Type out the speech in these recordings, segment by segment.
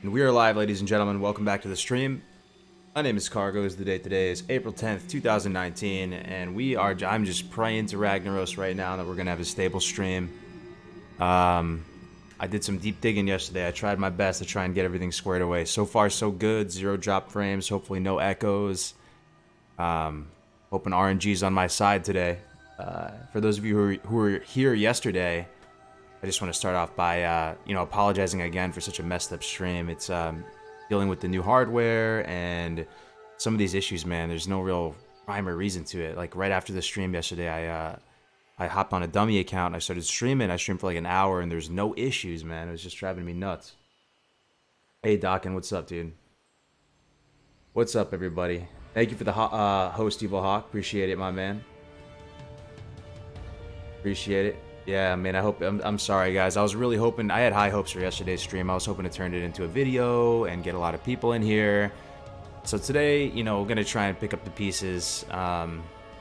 And we are live, ladies and gentlemen. Welcome back to the stream. My name is Kargoz. The date today is April 10th, 2019, and I'm just praying to Ragnaros right now that we're gonna have a stable stream. I did some deep digging yesterday. I tried my best to try and get everything squared away. So far, so good. 0 drop frames. Hopefully, no echoes. Hoping RNG's on my side today. For those of you who were here yesterday, I just want to start off by, apologizing again for such a messed up stream. It's dealing with the new hardware and some of these issues, man. There's no real rhyme or reason to it. Like right after the stream yesterday, I hopped on a dummy account and I started streaming. I streamed for like an hour and there's no issues, man. It was just driving me nuts. Hey, Dockin, what's up, dude? What's up, everybody? Thank you for the host, Evil Hawk. Appreciate it, my man. Appreciate it. Yeah, man, I'm sorry, guys. I was really hoping, I had high hopes for yesterday's stream. I was hoping to turn it into a video and get a lot of people in here. So today, we're going to try and pick up the pieces,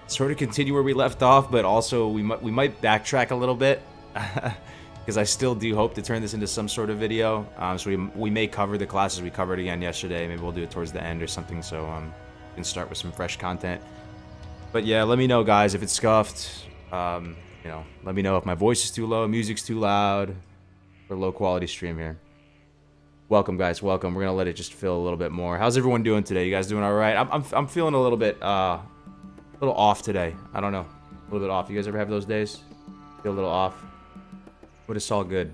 sort of continue where we left off, but also we might backtrack a little bit because I still do hope to turn this into some sort of video. So we may cover the classes we covered again yesterday. Maybe we'll do it towards the end or something, so we can start with some fresh content. But yeah, let me know, guys, if it's scuffed. Let me know if my voice is too low, music's too loud, or low quality stream here. Welcome, guys. Welcome. We're gonna let it just fill a little bit more. How's everyone doing today? You guys doing all right? I'm feeling a little bit off today. I don't know, a little bit off. You guys ever have those days? Feel a little off, but it's all good.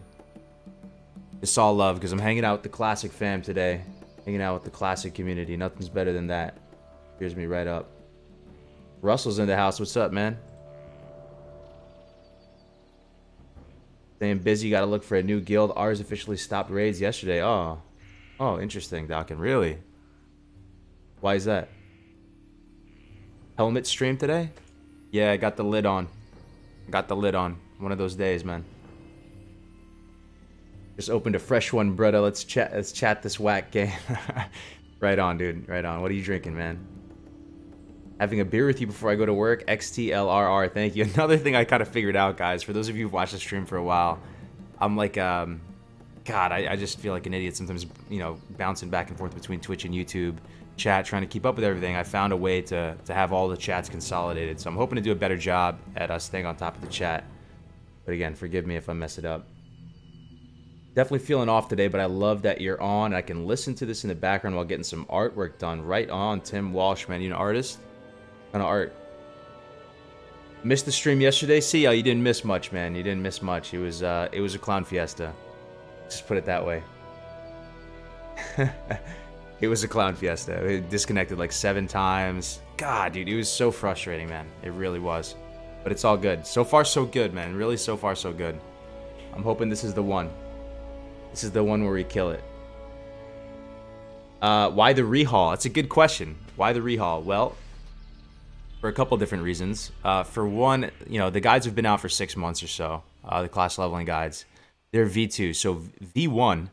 It's all love because I'm hanging out with the classic fam today. Hanging out with the classic community. Nothing's better than that. Here's me right up. Russell's in the house. What's up, man? Staying busy, gotta look for a new guild. Ours officially stopped raids yesterday. Oh, interesting, Dockin. Really? Why is that? Helmet stream today? Yeah, I got the lid on. One of those days, man. Just opened a fresh one, brother. Let's chat this whack game. Right on, dude. Right on. What are you drinking, man? Having a beer with you before I go to work. XTLRR, thank you. Another thing I kind of figured out, guys, for those of you who've watched the stream for a while, I'm like, God, I just feel like an idiot sometimes, bouncing back and forth between Twitch and YouTube chat, trying to keep up with everything. I found a way to have all the chats consolidated, so I'm hoping to do a better job at staying on top of the chat. But again, forgive me if I mess it up. Definitely feeling off today, but I love that you're on. I can listen to this in the background while getting some artwork done. Right on, Tim Walsh, man. You an artist? Kind of art. Missed the stream yesterday. See, you didn't miss much, man. You didn't miss much. It was a clown fiesta. Just put it that way. It was a clown fiesta. It disconnected like 7 times. God, dude, it was so frustrating, man. It really was. But it's all good. So far, so good, man. Really, so far, so good. I'm hoping this is the one. This is the one where we kill it. Why the rehaul? That's a good question. Why the rehaul? Well, for a couple different reasons. For one, the guides have been out for 6 months or so. The class leveling guides. They're V2. So V1,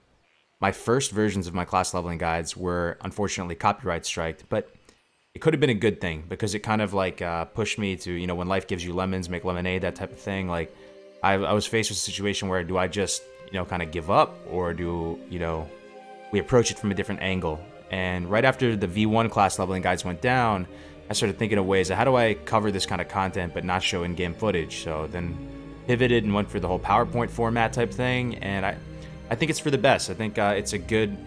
my first versions of my class leveling guides were unfortunately copyright striked, but it could have been a good thing because it kind of like pushed me to, when life gives you lemons, make lemonade, that type of thing. Like I was faced with a situation where do I just, kind of give up, or do, we approach it from a different angle? And right after the V1 class leveling guides went down, I started thinking of ways of how do I cover this kind of content but not show in-game footage. So then pivoted and went for the whole PowerPoint format type thing, and I think it's for the best. I think it's a good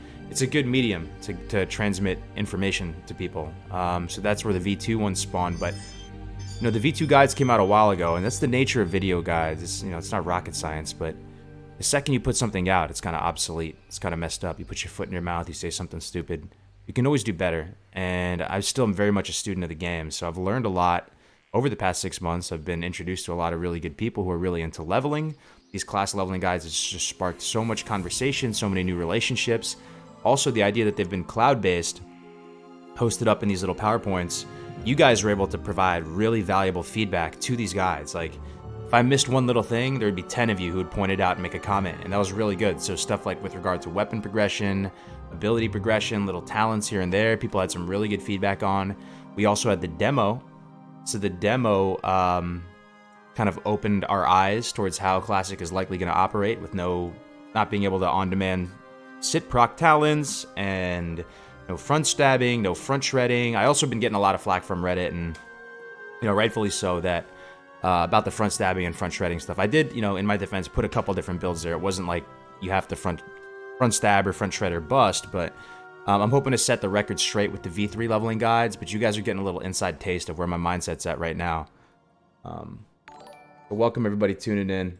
medium to transmit information to people. So that's where the V2 one spawned. But the V2 guides came out a while ago, and that's the nature of video guides. It's, it's not rocket science, but the second you put something out, it's kind of obsolete. It's kind of messed up. You put your foot in your mouth, you say something stupid. You can always do better, and I still am very much a student of the game, so I've learned a lot over the past 6 months. I've been introduced to a lot of really good people who are really into leveling. These class leveling guides have just sparked so much conversation, so many new relationships. Also, the idea that they've been cloud-based, posted up in these little PowerPoints, you guys were able to provide really valuable feedback to these guides. Like, if I missed one little thing, there would be 10 of you who would point it out and make a comment, and that was really good. So stuff like with regard to weapon progression, ability progression, little talents here and there, people had some really good feedback on. We also had the demo. So the demo kind of opened our eyes towards how Classic is likely going to operate with not being able to on-demand sit proc talons and no front stabbing, no front shredding. I also been getting a lot of flack from Reddit, and rightfully so, that about the front stabbing and front shredding stuff. I did, in my defense, put a couple different builds there. It wasn't like you have to front stab or front shred or bust, but I'm hoping to set the record straight with the V3 leveling guides, but you guys are getting a little inside taste of where my mindset's at right now. But welcome everybody tuning in.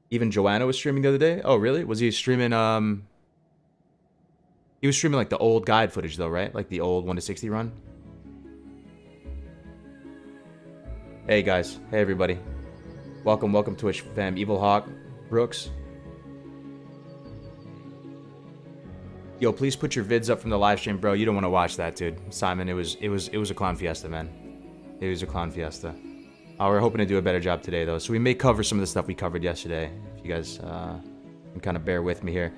Even Joanna was streaming the other day. Oh, really? Was he streaming, he was streaming like the old guide footage though, right? Like the old 1 to 60 run? Hey guys, hey everybody. Welcome Twitch fam. Evil Hawk, Brooks. Yo, please put your vids up from the live stream, bro. You don't want to watch that, dude. Simon, it was a clown fiesta, man. It was a clown fiesta. We're hoping to do a better job today, though. So we may cover some of the stuff we covered yesterday. If you guys can kind of bear with me here.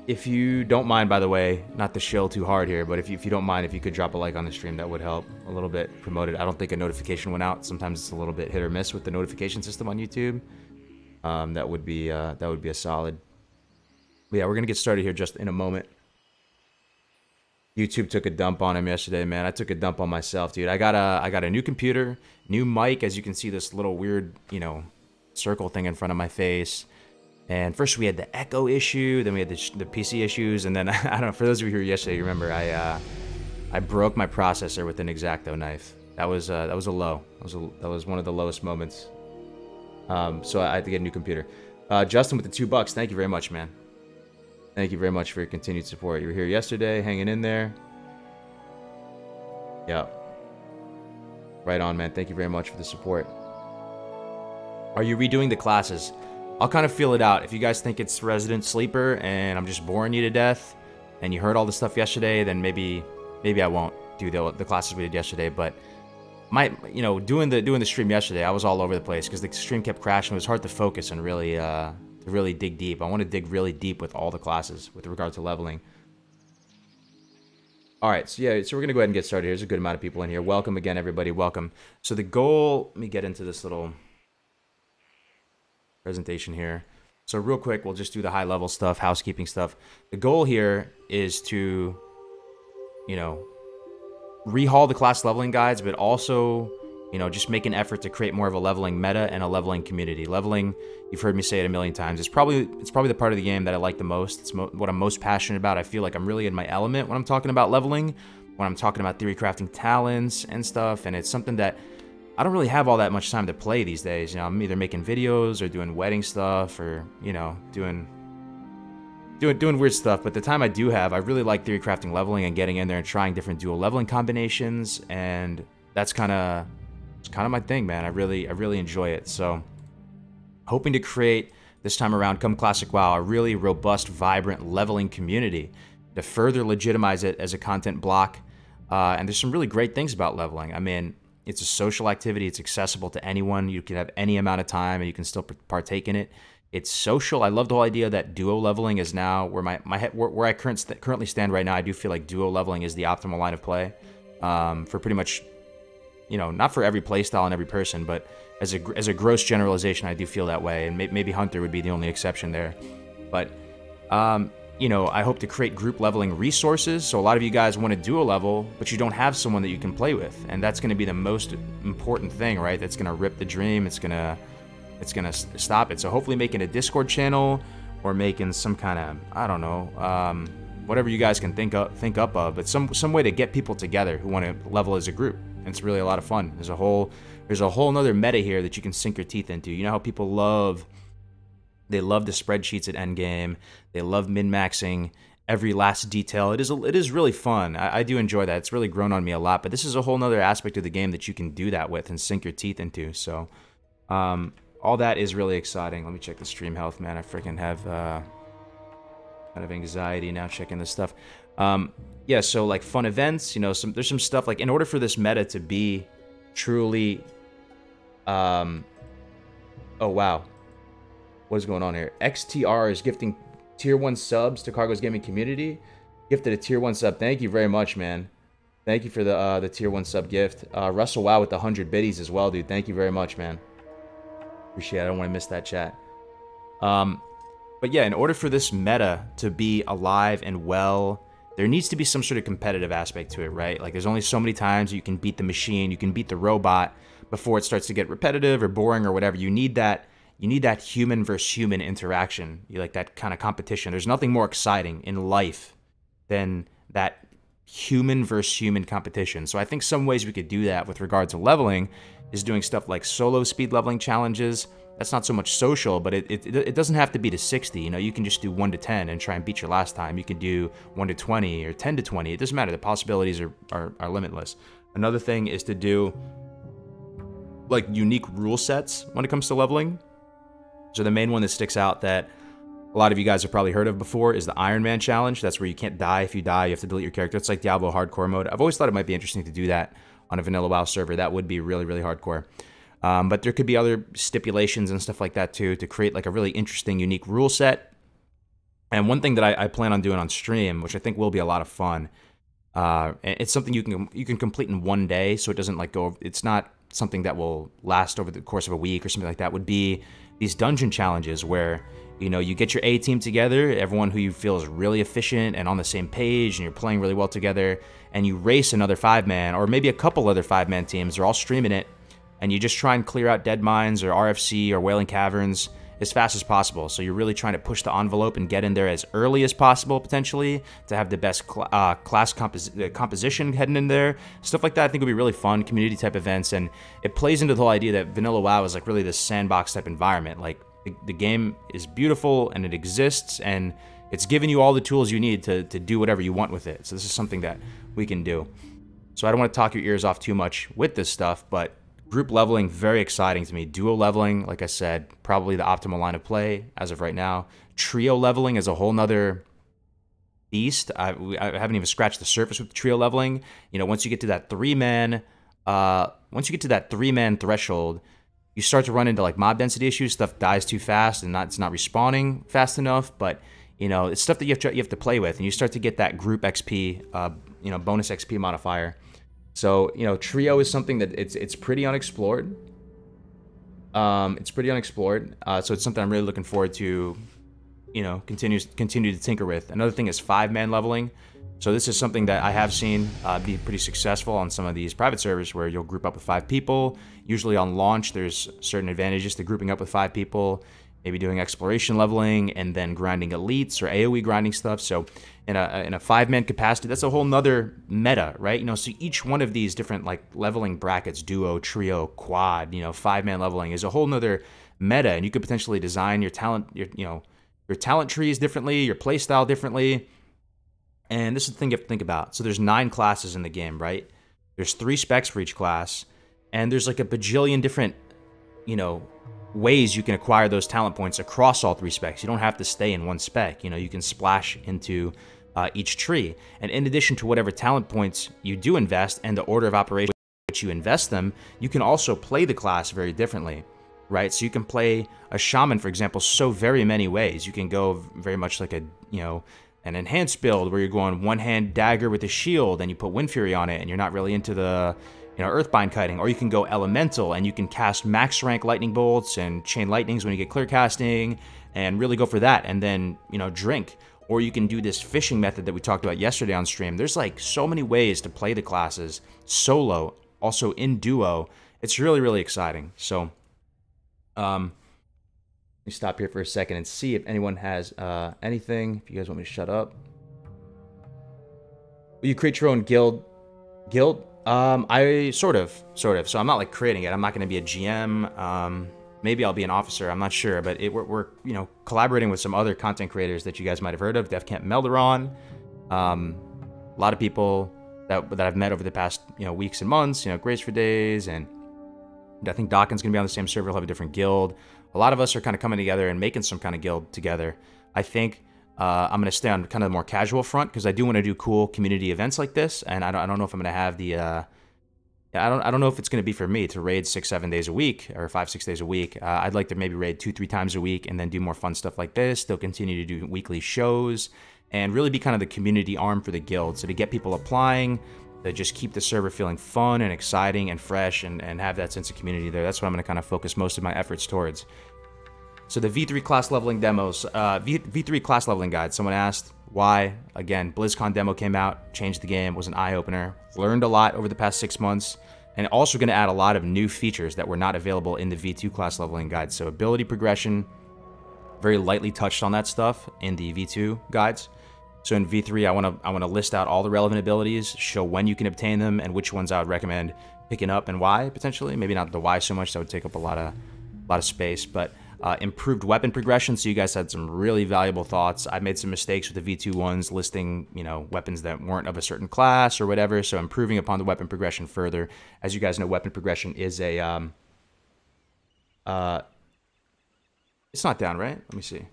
If you don't mind, by the way, not to shill too hard here, but if you don't mind, if you could drop a like on the stream, that would help a little bit. Promote it. I don't think a notification went out. Sometimes it's a little bit hit or miss with the notification system on YouTube. That would be a solid. But yeah, we're gonna get started here just in a moment. YouTube took a dump on him yesterday, man. I took a dump on myself, dude. I got a new computer, new mic. As you can see, this little weird, circle thing in front of my face. And first we had the echo issue, then we had the PC issues, and then I don't know. For those of you who were here yesterday, you remember I broke my processor with an X-Acto knife. That was a low. That was one of the lowest moments. So I had to get a new computer. Justin with the $2. Thank you very much, man. Thank you very much for your continued support. You were here yesterday, hanging in there. Yeah. Right on, man. Thank you very much for the support. Are you redoing the classes? I'll kind of feel it out. If you guys think it's Resident Sleeper and I'm just boring you to death and you heard all the stuff yesterday, then maybe I won't do the classes we did yesterday. But doing the stream yesterday, I was all over the place because the stream kept crashing. It was hard to focus and really dig deep. I want to dig really deep with all the classes with regard to leveling. All right, so we're going to go ahead and get started. There's a good amount of people in here. Welcome again, everybody. Welcome. So the goal, let me get into this little presentation here. So real quick, we'll just do the high level stuff, housekeeping stuff. The goal here is to, rehaul the class leveling guides, but also, just make an effort to create more of a leveling meta and a leveling community. Leveling, you've heard me say it a million times, it's probably the part of the game that I like the most. It's what I'm most passionate about. I feel like I'm really in my element when I'm talking about leveling, when I'm talking about theory crafting talents and stuff, and it's something that I don't really have all that much time to play these days. I'm either making videos or doing wedding stuff or, doing weird stuff. But the time I do have, I really like theory crafting leveling and getting in there and trying different dual leveling combinations, and that's kind of my thing, man. I really enjoy it. So hoping to create this time around, come Classic WoW, a really robust, vibrant leveling community to further legitimize it as a content block. And there's some really great things about leveling. I mean, it's a social activity. It's accessible to anyone. You can have any amount of time and you can still partake in it. It's social. I love the whole idea that duo leveling is now where where I currently stand right now. I do feel like duo leveling is the optimal line of play for pretty much, not for every playstyle and every person, but as a gross generalization, I do feel that way. And maybe Hunter would be the only exception there. But I hope to create group leveling resources. So a lot of you guys want to duo level, but you don't have someone that you can play with. And that's going to be the most important thing, right? That's going to rip the dream. It's going to stop it. So hopefully making a Discord channel or making some kind of, I don't know, whatever you guys can think up of, but some way to get people together who want to level as a group. And it's really a lot of fun. There's a whole nother meta here that you can sink your teeth into. You know how people love the spreadsheets at endgame. They love min-maxing every last detail. It is really fun. I do enjoy that. It's really grown on me a lot. But this is a whole nother aspect of the game that you can do that with and sink your teeth into. So all that is really exciting. Let me check the stream health, man. I freaking have kind of anxiety now checking this stuff. Yeah, so like fun events, there's some stuff like in order for this meta to be truly, oh wow, what is going on here? XTR is gifting tier 1 subs to Kargoz Gaming Community. Gifted a tier 1 sub. Thank you very much, man. Thank you for the tier 1 sub gift. Russell Wow with the 100 biddies as well, dude. Thank you very much, man. Appreciate it. I don't want to miss that chat. But yeah, in order for this meta to be alive and well, there needs to be some sort of competitive aspect to it, right? Like there's only so many times you can beat the machine, you can beat the robot before it starts to get repetitive or boring or whatever. You need that human versus human interaction. You like that kind of competition. There's nothing more exciting in life than that human versus human competition. So I think some ways we could do that with regard to leveling is doing stuff like solo speed leveling challenges. That's not so much social, but it doesn't have to be to 60. You know, you can just do 1 to 10 and try and beat your last time. You can do 1 to 20 or 10 to 20. It doesn't matter. The possibilities are limitless. Another thing is to do like unique rule sets when it comes to leveling. So the main one that sticks out that a lot of you guys have probably heard of before is the Iron Man challenge. That's where you can't die. If you die, you have to delete your character. It's like Diablo hardcore mode. I've always thought it might be interesting to do that on a vanilla WoW server. That would be really, really hardcore. But there could be other stipulations and stuff like that too to create like a really interesting, unique rule set. And one thing that I plan on doing on stream, which I think will be a lot of fun, and it's something you can complete in 1 day, so it doesn't like go. It's not something that will last over the course of a week or something like that. Would be these dungeon challenges where you get your A team together, everyone who you feel is really efficient and on the same page, and you're playing really well together, and you race another 5-man or maybe a couple other 5-man teams. They're all streaming it. And you just try and clear out Dead Mines or RFC or Wailing Caverns as fast as possible. So you're really trying to push the envelope and get in there as early as possible, potentially, to have the best class composition heading in there. Stuff like that I think would be really fun, community-type events. And it plays into the whole idea that Vanilla WoW is like really this sandbox-type environment. Like, the game is beautiful, and it exists, and it's giving you all the tools you need to do whatever you want with it. So this is something that we can do. So I don't want to talk your ears off too much with this stuff, but group leveling, very exciting to me. Duo leveling, like I said, probably the optimal line of play as of right now. Trio leveling is a whole nother beast. I haven't even scratched the surface with trio leveling. Once you get to that 3-man, threshold, you start to run into like mob density issues. Stuff dies too fast and it's not respawning fast enough. But it's stuff that you have to play with, and you start to get that group XP, bonus XP modifier. So, Trio is something that it's pretty unexplored. So it's something I'm really looking forward to, continue to tinker with. Another thing is 5-man leveling. So this is something that I have seen be pretty successful on some of these private servers where you'll group up with 5 people. Usually on launch, there's certain advantages to grouping up with 5 people. Maybe doing exploration leveling and then grinding elites or AoE grinding stuff. So in a 5-man capacity, that's a whole nother meta, right? So each one of these different like leveling brackets, duo, trio, quad, 5-man leveling is a whole nother meta, and you could potentially design your talent, your talent trees differently, your play style differently. And this is the thing you have to think about. So there's 9 classes in the game, right? There's 3 specs for each class, and there's like a bajillion different, ways you can acquire those talent points across all 3 specs. You don't have to stay in one spec. You can splash into each tree. And in addition to whatever talent points you do invest and the order of operation which you invest them, you can also play the class very differently, right? So you can play a shaman, for example, so very many ways. You can go very much like an enhanced build where you're going one-hand dagger with a shield and you put Wind Fury on it and you're not really into the Earthbind kiting. Or you can go elemental and you can cast max rank lightning bolts and chain lightnings when you get clear casting and really go for that, and then drink. Or you can do this fishing method that we talked about yesterday on stream. There's like so many ways to play the classes solo, also in duo. It's really, really exciting. So let me stop here for a second and see if anyone has anything. If you guys want me to shut up. Will you create your own guild? I sort of. So I'm not like creating it. I'm not going to be a GM. Maybe I'll be an officer. I'm not sure. But we're collaborating with some other content creators that you guys might have heard of. Defcamp Melderon. A lot of people that I've met over the past weeks and months. Grace for Days, and I think Dawkins going to be on the same server. He'll have a different guild. A lot of us are kind of coming together and making some kind of guild together. I think I'm going to stay on kind of the more casual front because I do want to do cool community events like this, and I don't know if I'm going to have the I don't know if it's going to be for me to raid 6-7 days a week or 5-6 days a week. I'd like to maybe raid 2-3 times a week and then do more fun stuff like this. They'll continue to do weekly shows and really be kind of the community arm for the guild. So to get people applying, to just keep the server feeling fun and exciting and fresh and have that sense of community there. That's what I'm going to kind of focus most of my efforts towards. So the V3 class leveling demos, V3 class leveling guide. Someone asked why. Again, BlizzCon demo came out, changed the game, was an eye-opener. Learned a lot over the past 6 months, and also going to add a lot of new features that were not available in the V2 class leveling guide. So ability progression, very lightly touched on that stuff in the V2 guides. So in V3, I want to list out all the relevant abilities, show when you can obtain them, and which ones I would recommend picking up and why potentially. Maybe not the why so much; that would take up a lot of space, but. Improved weapon progression, so you guys had some really valuable thoughts. I made some mistakes with the V2 ones, listing, you know, weapons that weren't of a certain class or whatever, so improving upon the weapon progression further. As you guys know, weapon progression is a, it's not down, right? Let me see.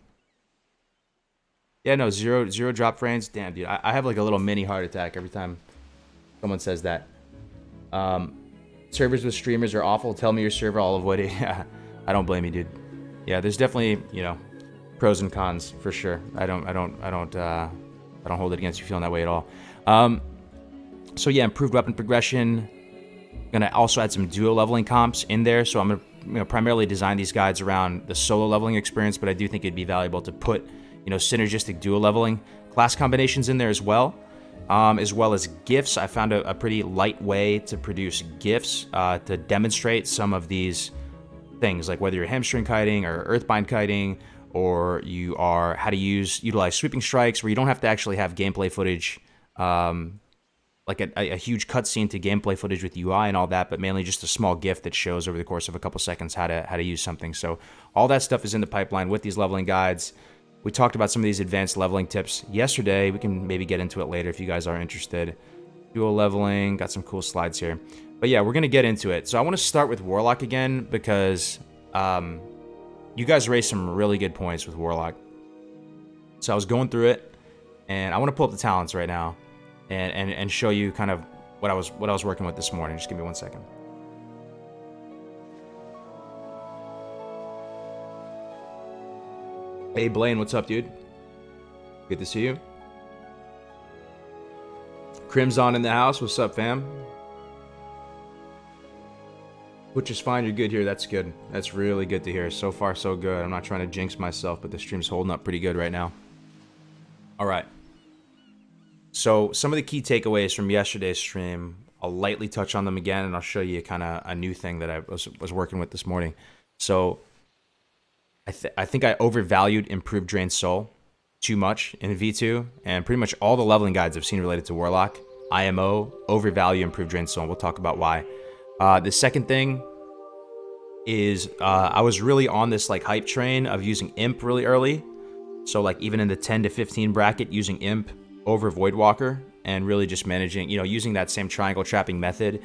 Yeah, no, zero drop frames. Damn, dude, I have like a little mini heart attack every time someone says that. Servers with streamers are awful. Tell me your server, I'll avoid it. I don't blame you, dude. Yeah, there's definitely, you know, pros and cons for sure. I don't hold it against you feeling that way at all. So yeah, improved weapon progression. Gonna also add some duo leveling comps in there. So I'm gonna primarily design these guides around the solo leveling experience, but I do think it'd be valuable to put, you know, synergistic duo leveling class combinations in there as well as gifts. I found a pretty light way to produce gifts to demonstrate some of these things, like whether you're hamstring kiting or earthbind kiting, or you are how to utilize sweeping strikes, where you don't have to actually have gameplay footage, like a huge cutscene to gameplay footage with UI and all that, but mainly just a small GIF that shows over the course of a couple seconds how to use something. So all that stuff is in the pipeline with these leveling guides. We talked about some of these advanced leveling tips yesterday. We can maybe get into it later if you guys are interested. Dual leveling, got some cool slides here. But yeah, we're going to get into it. So I want to start with Warlock again because you guys raised some really good points with Warlock. So I was going through it, and I want to pull up the talents right now and show you kind of what I was working with this morning. Just give me 1 second. Hey Blaine, what's up, dude? Good to see you. Crimson in the house. What's up, fam? Which is fine, you're good here. That's good. That's really good to hear. So far, so good. I'm not trying to jinx myself, but the stream's holding up pretty good right now. All right. So some of the key takeaways from yesterday's stream, I'll lightly touch on them again, and I'll show you kind of a new thing that I was working with this morning. So I think I overvalued improved drain soul too much in V2, and pretty much all the leveling guides I've seen related to Warlock, IMO, overvalue improved drain soul. We'll talk about why. The second thing is I was really on this like hype train of using Imp really early. So like even in the 10 to 15 bracket, using Imp over Voidwalker, and really just managing, you know, using that same triangle trapping method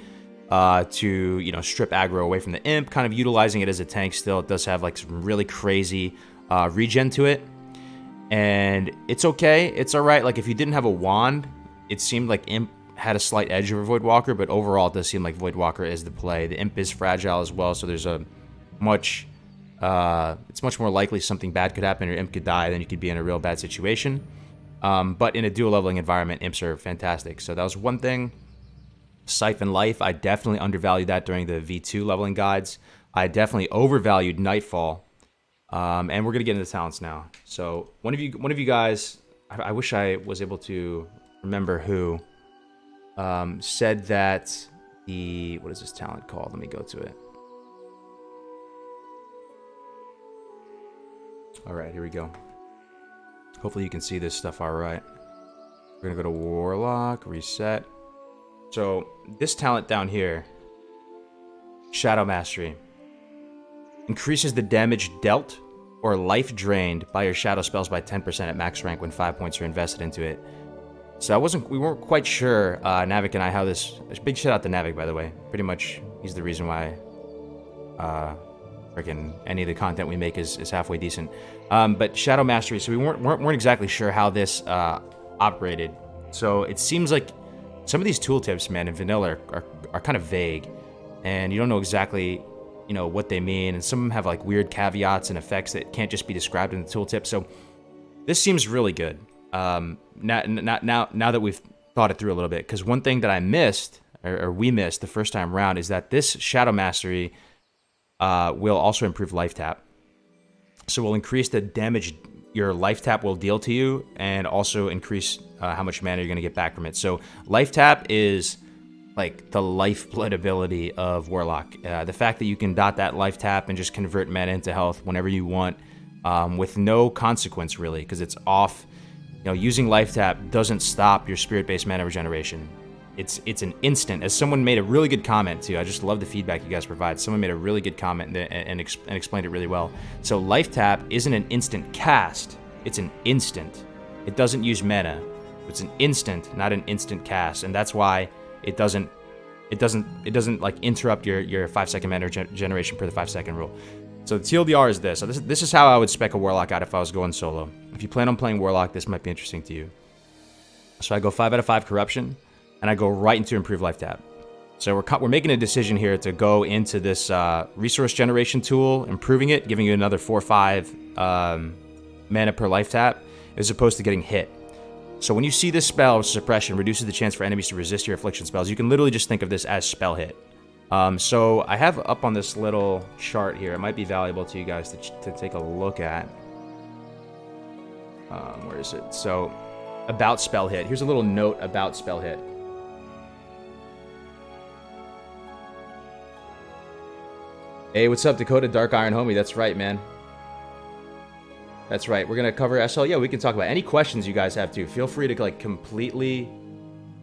to, you know, strip aggro away from the Imp, kind of utilizing it as a tank still. It does have like some really crazy regen to it. And it's okay. It's all right. Like if you didn't have a wand, it seemed like Imp had a slight edge over Voidwalker, but overall it does seem like Voidwalker is the play. The Imp is fragile as well, so there's a much, it's much more likely something bad could happen, or Imp could die, then you could be in a real bad situation. But in a dual leveling environment, Imps are fantastic. So that was one thing. Siphon Life, I definitely undervalued that during the V2 leveling guides. I definitely overvalued Nightfall. And we're gonna get into talents now. So one of you guys, I wish I was able to remember who, said that what is this talent called? Let me go to it. All right, here we go. Hopefully you can see this stuff all right. We're gonna go to Warlock, reset. So this talent down here, Shadow Mastery, increases the damage dealt or life drained by your shadow spells by 10% at max rank when 5 points are invested into it. So we weren't quite sure, Navik and I, how this. Big shout out to Navik, by the way. Pretty much, he's the reason why, freaking any of the content we make is halfway decent. But Shadow Mastery. So we weren't exactly sure how this operated. So it seems like some of these tooltips, man, in vanilla are kind of vague, and you don't know exactly, you know, what they mean. And some of them have like weird caveats and effects that can't just be described in the tooltip. So this seems really good. Now that we've thought it through a little bit, because one thing that I missed, or we missed the first time around, is that this Shadow Mastery will also improve life tap. So we'll increase the damage your life tap will deal to you, and also increase how much mana you're going to get back from it. So life tap is like the lifeblood ability of Warlock. The fact that you can dot that life tap and just convert mana into health whenever you want, with no consequence really, because it's off. You know, using life tap doesn't stop your spirit-based mana regeneration. It's an instant. As someone made a really good comment too, I just love the feedback you guys provide. Someone made a really good comment and explained it really well. So life tap isn't an instant cast, it's an instant. It doesn't use mana. It's an instant, not an instant cast, and that's why it doesn't like interrupt your 5-second mana generation per the 5-second rule. So the TLDR is this. So this is how I would spec a Warlock out if I was going solo. If you plan on playing Warlock, this might be interesting to you. So I go 5 out of 5 Corruption, and I go right into Improve Life Tap. So we're making a decision here to go into this resource generation tool, improving it, giving you another 4 or 5 mana per life tap, as opposed to getting hit. So when you see this spell, Suppression, reduces the chance for enemies to resist your affliction spells, you can literally just think of this as spell hit. So I have up on this little chart here, it might be valuable to you guys to take a look at. Where is it? So, about spell hit. Here's a little note about spell hit. Hey, what's up, Dakota Dark Iron homie? That's right, man. That's right. We're gonna cover SL. Yeah, we can talk about any questions you guys have too. Feel free to like completely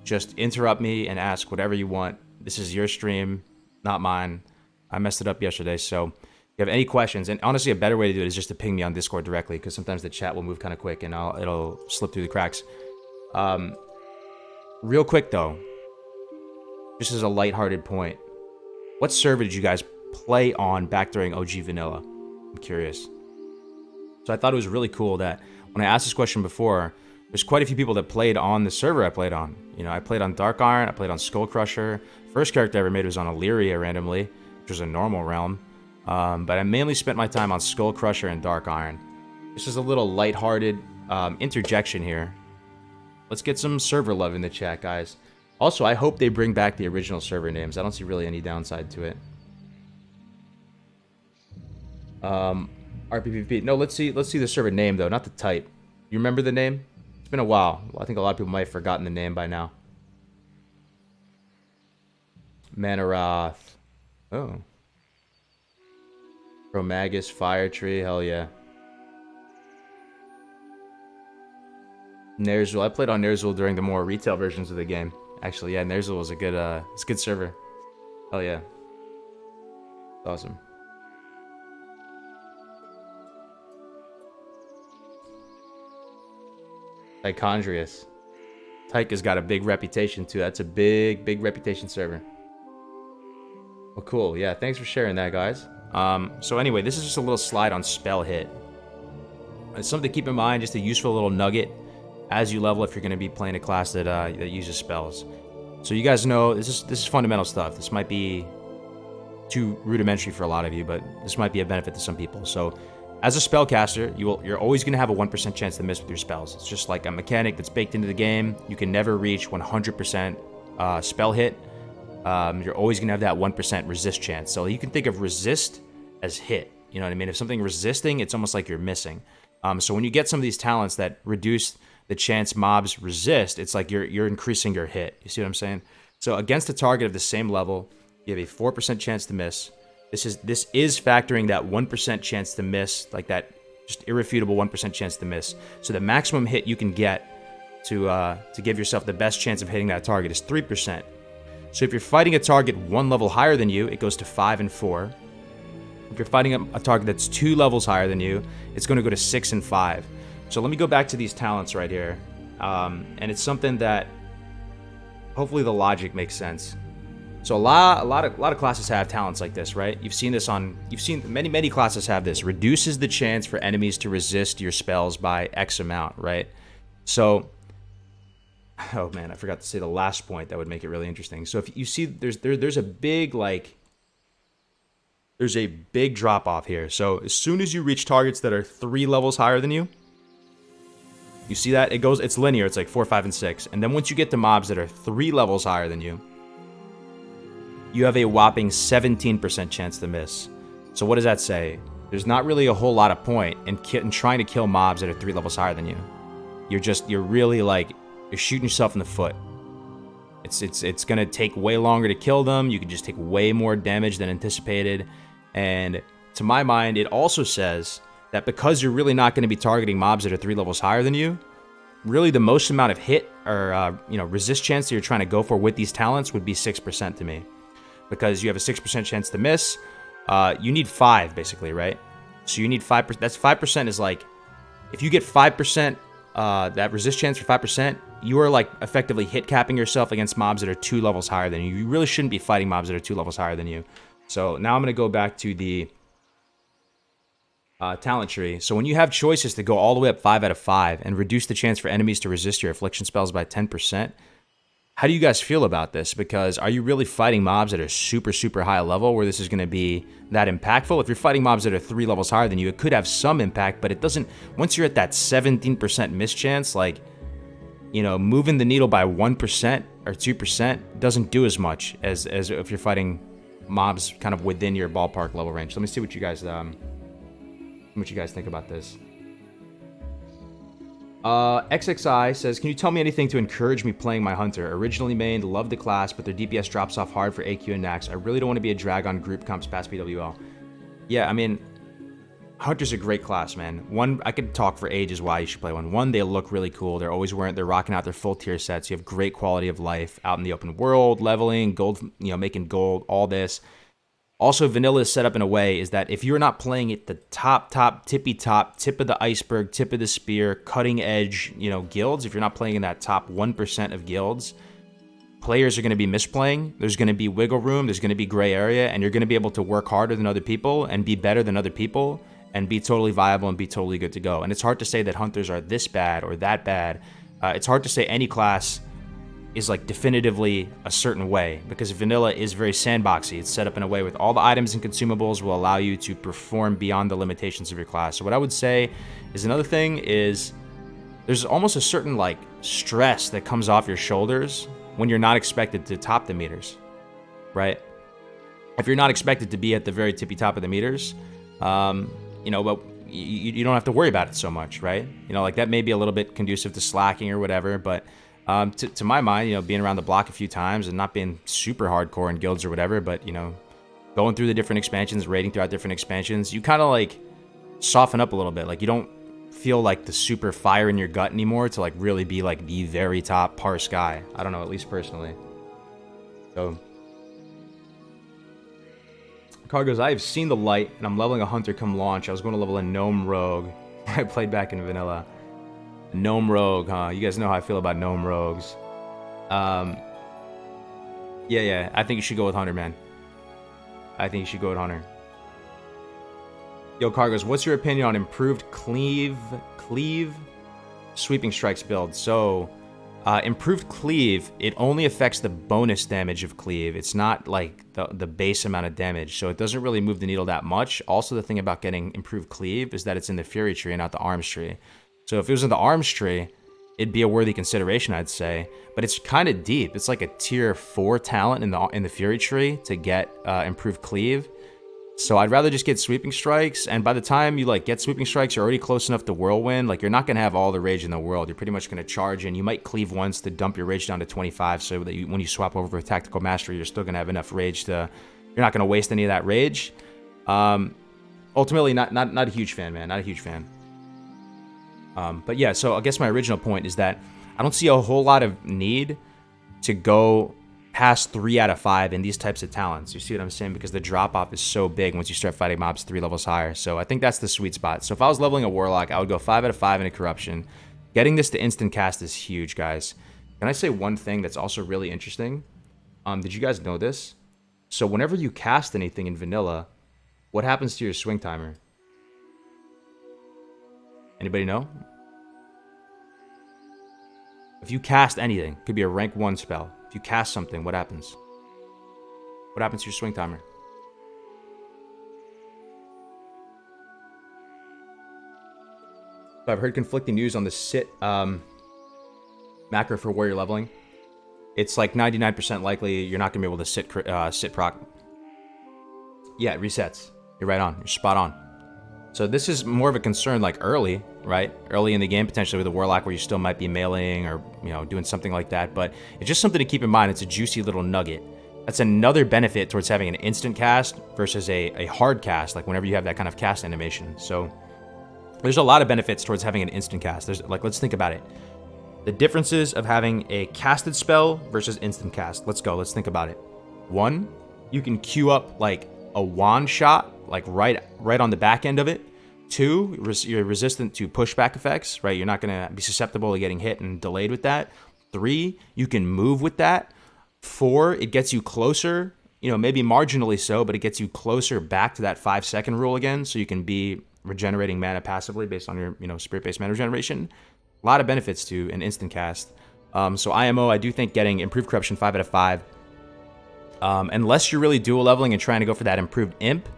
just interrupt me and ask whatever you want. This is your stream, not mine. I messed it up yesterday, so if you have any questions, and honestly, a better way to do it is just to ping me on Discord directly, because sometimes the chat will move kind of quick and it'll slip through the cracks. Real quick though, just as a lighthearted point, what server did you guys play on back during OG Vanilla? I'm curious. So I thought it was really cool that when I asked this question before, there's quite a few people that played on the server I played on. You know, I played on Dark Iron, I played on Skull Crusher. First character I ever made was on Illyria randomly, which was a normal realm. But I mainly spent my time on Skull Crusher and Dark Iron. This is a little lighthearted interjection here. Let's get some server love in the chat, guys. Also, I hope they bring back the original server names. I don't see really any downside to it. RPPP. No, let's see the server name though, not the type. You remember the name? It's been a while. Well, I think a lot of people might have forgotten the name by now. Manaroth. Oh. Chromagus, Fire Tree, hell yeah. Nerzul. I played on Nerzul during the more retail versions of the game. Actually, yeah, Nerzul was a good it's a good server. Hell yeah. Awesome. Tychondrius. Tyke has got a big reputation too. That's a big reputation server. Well, cool. Yeah, thanks for sharing that, guys. So anyway, this is just a little slide on spell hit. It's something to keep in mind, just a useful little nugget as you level if you're going to be playing a class that that uses spells. So you guys know this is fundamental stuff. This might be too rudimentary for a lot of you, but this might be a benefit to some people. So as a spellcaster, you're always going to have a 1% chance to miss with your spells. It's just like a mechanic that's baked into the game. You can never reach 100% spell hit. You're always going to have that 1% resist chance. So you can think of resist as hit. You know what I mean? If something resisting, it's almost like you're missing. So when you get some of these talents that reduce the chance mobs resist, it's like you're increasing your hit. You see what I'm saying? So against a target of the same level, you have a 4% chance to miss. This is factoring that 1% chance to miss, like that just irrefutable 1% chance to miss. So the maximum hit you can get to give yourself the best chance of hitting that target is 3%. So if you're fighting a target 1 level higher than you, it goes to 5 and 4. If you're fighting a target that's 2 levels higher than you, it's going to go to 6 and 5. So let me go back to these talents right here. And it's something that hopefully the logic makes sense. So a lot of classes have talents like this, right? You've seen many classes have this. Reduces the chance for enemies to resist your spells by X amount, right? So, oh man, I forgot to say the last point that would make it really interesting. So if you see, there's a big drop off here. So as soon as you reach targets that are 3 levels higher than you, you see that it's linear. It's like 4, 5, and 6. And then once you get to mobs that are 3 levels higher than you, you have a whopping 17% chance to miss. So what does that say? there's not really a whole lot of point in trying to kill mobs that are 3 levels higher than you. You're really like, you're shooting yourself in the foot. It's gonna take way longer to kill them. You can just take way more damage than anticipated. And to my mind, it also says that because you're really not going to be targeting mobs that are 3 levels higher than you, really the most amount of hit or resist chance that you're trying to go for with these talents would be 6% to me, because you have a 6% chance to miss. You need 5 basically, right? So you need 5%. That's 5% is like, if you get 5%, that resist chance for 5%, you are like effectively hit capping yourself against mobs that are 2 levels higher than you. You really shouldn't be fighting mobs that are 2 levels higher than you. So now I'm going to go back to the talent tree. So when you have choices to go all the way up 5 out of 5 and reduce the chance for enemies to resist your affliction spells by 10%, how do you guys feel about this? Because are you really fighting mobs that are super, super high level where this is going to be that impactful? If you're fighting mobs that are 3 levels higher than you, it could have some impact, but it doesn't. Once you're at that 17% miss chance, like, moving the needle by 1% or 2% doesn't do as much as if you're fighting mobs kind of within your ballpark level range. Let me see what you guys think about this. XXI says, can you tell me anything to encourage me playing my hunter? Originally mained, love the class, but their DPS drops off hard for AQ and Nax. I really don't want to be a drag on group comps past PWL. Yeah, I mean, hunter's a great class, man. One, I could talk for ages why you should play one. One, they look really cool. They're rocking out their full tier sets. You have great quality of life out in the open world, leveling, gold, making gold, all this. Also, vanilla is set up in a way is that if you're not playing at the top, tippy top, tip of the iceberg, tip of the spear, cutting edge, guilds, if you're not playing in that top 1% of guilds, players are going to be misplaying. There's going to be wiggle room. There's going to be gray area, and you're going to be able to work harder than other people and be better than other people and be totally viable and be totally good to go. And it's hard to say that hunters are this bad or that bad. It's hard to say any class is like definitively a certain way, because vanilla is very sandboxy. It's set up in a way with all the items and consumables will allow you to perform beyond the limitations of your class. So what I would say is, another thing is there's almost a certain like stress that comes off your shoulders when you're not expected to top the meters, right? If you're not expected to be at the very tippy top of the meters, but you don't have to worry about it so much, right? Like that may be a little bit conducive to slacking or whatever, but to my mind, being around the block a few times and not being super hardcore in guilds or whatever, but, going through the different expansions, raiding throughout different expansions, you kind of, like, soften up a little bit. Like, you don't feel, like, the super fire in your gut anymore to, like, really be, like, the very top parse guy. I don't know, at least personally. So, Kargoz, I have seen the light, and I'm leveling a hunter come launch. I was going to level a gnome rogue. I played back in vanilla. Gnome rogue, huh? You guys know how I feel about gnome rogues. Yeah, I think you should go with hunter, man. I think you should go with hunter. Yo, Kargoz, what's your opinion on improved cleave sweeping strikes build? So, improved cleave, it only affects the bonus damage of cleave. It's not like the base amount of damage, so it doesn't really move the needle that much. Also, the thing about getting improved cleave is that it's in the fury tree and not the arms tree. So if it was in the arms tree, it'd be a worthy consideration, I'd say. But it's kind of deep. It's like a tier 4 talent in the fury tree to get improved cleave. So I'd rather just get sweeping strikes. And by the time you like get sweeping strikes, you're already close enough to whirlwind. Like, you're not gonna have all the rage in the world. You're pretty much gonna charge in. You might cleave once to dump your rage down to 25, so that when you swap over with tactical mastery, you're still gonna have enough rage to. You're not gonna waste any of that rage. Ultimately, not a huge fan, man. Not a huge fan. But yeah, so I guess my original point is that I don't see a whole lot of need to go past 3 out of 5 in these types of talents. You see what I'm saying? Because the drop-off is so big once you start fighting mobs 3 levels higher. So I think that's the sweet spot. So if I was leveling a Warlock, I would go 5 out of 5 in a Corruption. Getting this to instant cast is huge, guys. Can I say one thing that's also really interesting? Did you guys know this? So whenever you cast anything in vanilla, what happens to your swing timer? Anybody know? If you cast anything, it could be a rank 1 spell. If you cast something, what happens? What happens to your swing timer? So I've heard conflicting news on the sit macro for warrior leveling. It's like 99% likely you're not going to be able to sit proc. Yeah, it resets. You're right on. You're spot on. So this is more of a concern like early, right? Early in the game, potentially with a Warlock where you still might be meleeing or, you know, doing something like that. But it's just something to keep in mind. It's a juicy little nugget. That's another benefit towards having an instant cast versus a hard cast, like whenever you have that kind of cast animation. So there's a lot of benefits towards having an instant cast. There's, like, let's think about it. The differences of having a casted spell versus instant cast. Let's go. Let's think about it. 1, you can queue up like a wand shot, like right on the back end of it. 2, you're resistant to pushback effects, right? You're not going to be susceptible to getting hit and delayed with that. 3, you can move with that. 4, it gets you closer, you know, maybe marginally so, but it gets you closer back to that 5-second rule again, so you can be regenerating mana passively based on your, you know, spirit-based mana regeneration. A lot of benefits to an instant cast. So IMO, I do think getting improved corruption 5 out of 5. Unless you're really dual leveling and trying to go for that improved imp,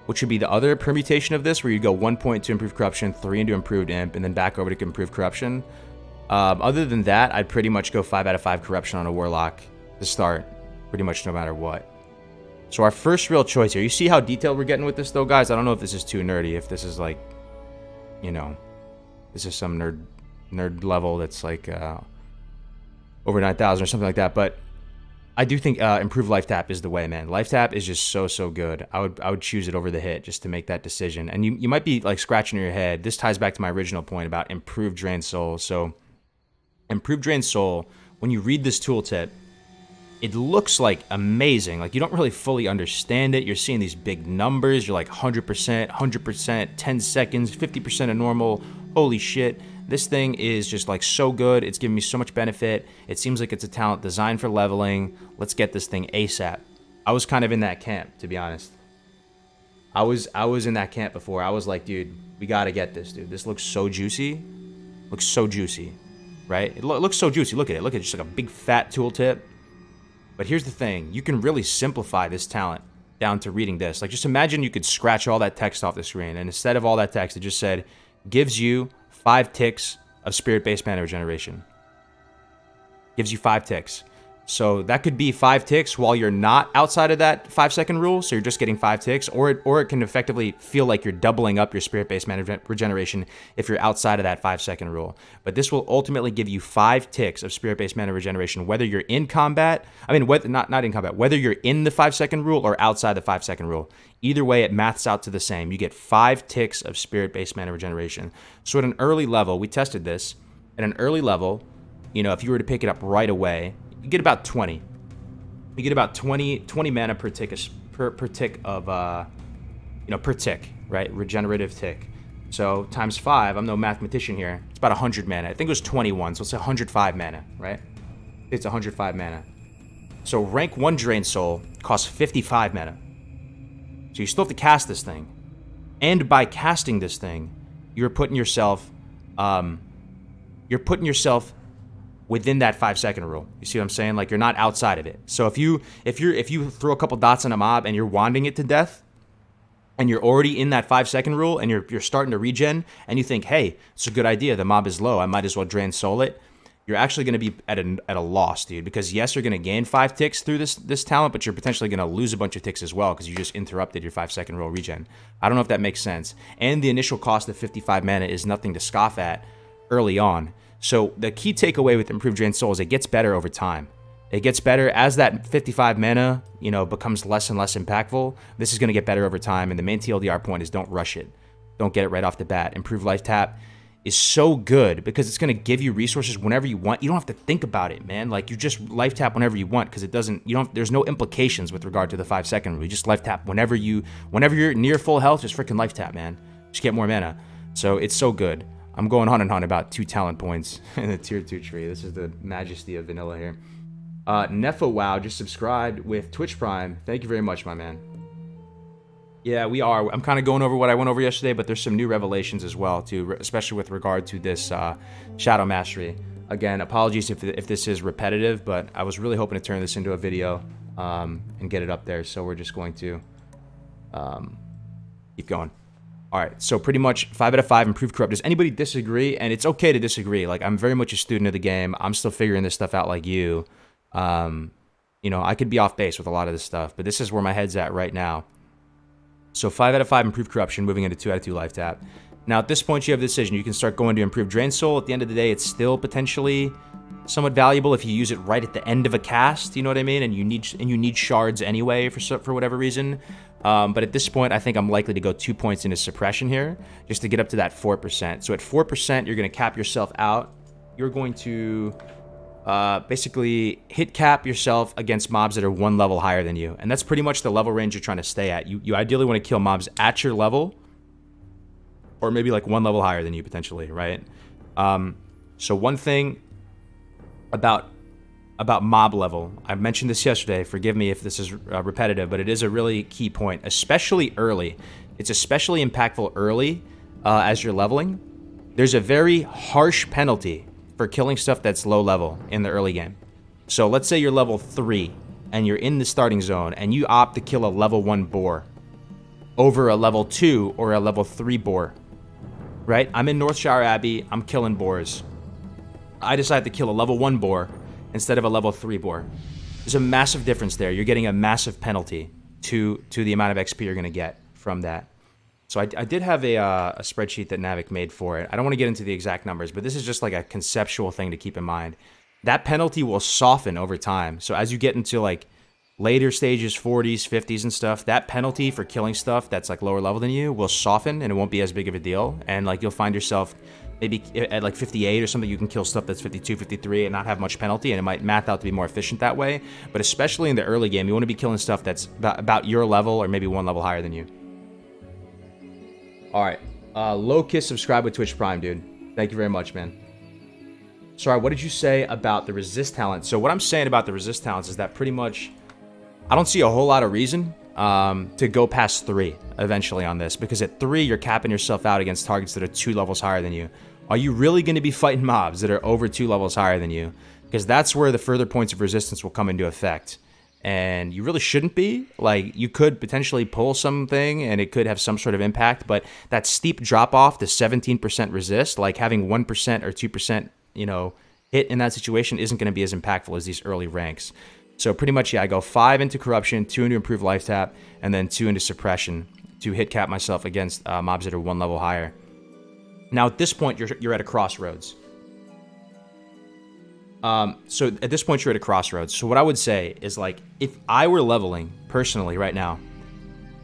which would be the other permutation of this, where you go 1 point to improved corruption, 3 into improved imp, and then back over to improved corruption. Other than that, I'd pretty much go 5 out of 5 corruption on a Warlock to start, pretty much no matter what. So our first real choice here, you see how detailed we're getting with this though, guys? I don't know if this is too nerdy, if this is like, you know, this is some nerd level that's like over 9,000 or something like that, but I do think improved life tap is the way, man. Life tap is just so good. I would choose it over the hit just to make that decision. And you might be like scratching your head. This ties back to my original point about improved drain soul. So improved drain soul, when you read this tooltip, it looks like amazing. Like you don't really fully understand it. You're seeing these big numbers. You're like 100%, 100%, 10 seconds, 50% of normal. Holy shit. This thing is just like so good. It's giving me so much benefit. It seems like it's a talent designed for leveling. Let's get this thing ASAP. I was kind of in that camp, to be honest. I was in that camp before. I was like, dude, we got to get this, dude. This looks so juicy. Looks so juicy, right? It looks so juicy. Look at it. Look at it. Just like a big fat tooltip. But here's the thing. You can really simplify this talent down to reading this. Like just imagine you could scratch all that text off the screen. And instead of all that text, it just said, gives you 5 ticks of spirit-based mana regeneration. Gives you 5 ticks. So that could be 5 ticks while you're not outside of that 5-second rule, so you're just getting 5 ticks, or it can effectively feel like you're doubling up your spirit-based mana regeneration if you're outside of that 5-second rule. But this will ultimately give you 5 ticks of spirit-based mana regeneration, whether you're in combat, not in combat, whether you're in the 5-second rule or outside the 5-second rule. Either way, it maths out to the same. You get 5 ticks of spirit-based mana regeneration. So at an early level, we tested this. At an early level, you know, if you were to pick it up right away, you get about 20. You get about 20 mana per tick per tick of per tick, right? Regenerative tick. So times 5, I'm no mathematician here. It's about 100 mana. I think it was 21, so it's 105 mana, right? It's 105 mana. So rank 1 Drain Soul costs 55 mana. So you still have to cast this thing. And by casting this thing, you're putting yourself within that 5-second rule. You see what I'm saying? Like you're not outside of it. So if you throw a couple dots on a mob and you're wanding it to death, and you're already in that 5-second rule, and you're starting to regen, and you think, hey, it's a good idea. The mob is low. I might as well Drain Soul it. You're actually going to be at a loss, dude. Because yes, you're going to gain 5 ticks through this talent, but you're potentially going to lose a bunch of ticks as well because you just interrupted your 5-second rule regen. I don't know if that makes sense. And the initial cost of 55 mana is nothing to scoff at early on. So the key takeaway with Improved Drain Soul is it gets better over time. It gets better as that 55 mana, you know, becomes less and less impactful. This is going to get better over time, and the main TLDR point is don't rush it. Don't get it right off the bat. Improved Life Tap is so good because it's going to give you resources whenever you want. You don't have to think about it, man. Like you just Life Tap whenever you want because it doesn't. There's no implications with regard to the 5-second rule. You just Life Tap whenever you're near full health. Just freaking Life Tap, man. Just get more mana. So it's so good. I'm going on and on about 2 talent points in the tier 2 tree. This is the majesty of vanilla here. Nefo Wow just subscribed with Twitch Prime. Thank you very much, my man. Yeah, we are. I'm kind of going over what I went over yesterday, but there's some new revelations as well, too, especially with regard to this Shadow Mastery. Again, apologies if this is repetitive, but I was really hoping to turn this into a video and get it up there, so we're just going to keep going. All right, so pretty much 5 out of 5 improved corrupt. Does anybody disagree? And it's okay to disagree. Like, I'm very much a student of the game. I'm still figuring this stuff out like you. You know, I could be off base with a lot of this stuff, but this is where my head's at right now. So 5 out of 5 improved corruption, moving into 2 out of 2 life tap. Now at this point you have a decision. You can start going to improve drain soul. At the end of the day, it's still potentially somewhat valuable if you use it right at the end of a cast, you know what I mean? And you need shards anyway for whatever reason. But at this point, I think I'm likely to go 2 points into suppression here, just to get up to that 4%. So at 4%, you're going to cap yourself out. You're going to basically hit cap yourself against mobs that are 1 level higher than you. And that's pretty much the level range you're trying to stay at. You ideally want to kill mobs at your level, or maybe like 1 level higher than you potentially, right? So one thing about mob level, I mentioned this yesterday, forgive me if this is repetitive, but it is a really key point, especially early. It's especially impactful early as you're leveling. There's a very harsh penalty for killing stuff that's low level in the early game. So let's say you're level 3 and you're in the starting zone and you opt to kill a level 1 boar over a level 2 or a level 3 boar, right? I'm in Northshire Abbey, I'm killing boars. I decide to kill a level 1 boar instead of a level 3 boar. There's a massive difference there. You're getting a massive penalty to the amount of XP you're going to get from that. So I did have a spreadsheet that Navic made for it. I don't want to get into the exact numbers, but this is just like a conceptual thing to keep in mind. That penalty will soften over time. So as you get into like later stages, 40s, 50s and stuff, that penalty for killing stuff that's like lower level than you will soften and it won't be as big of a deal. And like you'll find yourself maybe at like 58 or something, you can kill stuff that's 52, 53 and not have much penalty, and it might math out to be more efficient that way. But especially in the early game, you want to be killing stuff that's about your level or maybe 1 level higher than you. All right. Locust, subscribe with Twitch Prime, dude. Thank you very much, man. Sorry, what did you say about the resist talent? So what I'm saying about the resist talents is that pretty much I don't see a whole lot of reason to go past 3 eventually on this, because at 3 you're capping yourself out against targets that are 2 levels higher than you. Are you really going to be fighting mobs that are over 2 levels higher than you? Because that's where the further points of resistance will come into effect. And you really shouldn't be. Like, you could potentially pull something and it could have some sort of impact, but that steep drop off to 17% resist, like having 1% or 2%, you know, hit in that situation isn't going to be as impactful as these early ranks. So pretty much, yeah, I go 5 into corruption, 2 into improved life tap, and then 2 into suppression to hit cap myself against mobs that are 1 level higher. Now at this point, you're at a crossroads. So at this point, you're at a crossroads. So what I would say is, like, if I were leveling personally right now,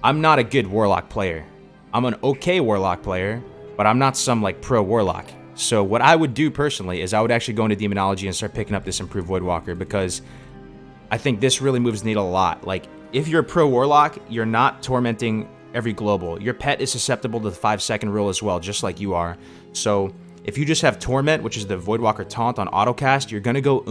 I'm not a good warlock player. I'm an okay warlock player, but I'm not some like pro warlock. So what I would do personally is I would actually go into demonology and start picking up this improved voidwalker, because I think this really moves the needle a lot. Like, if you're a pro warlock, you're not tormenting every global. Your pet is susceptible to the 5-second rule as well, just like you are. So if you just have torment, which is the voidwalker taunt on autocast, you're gonna go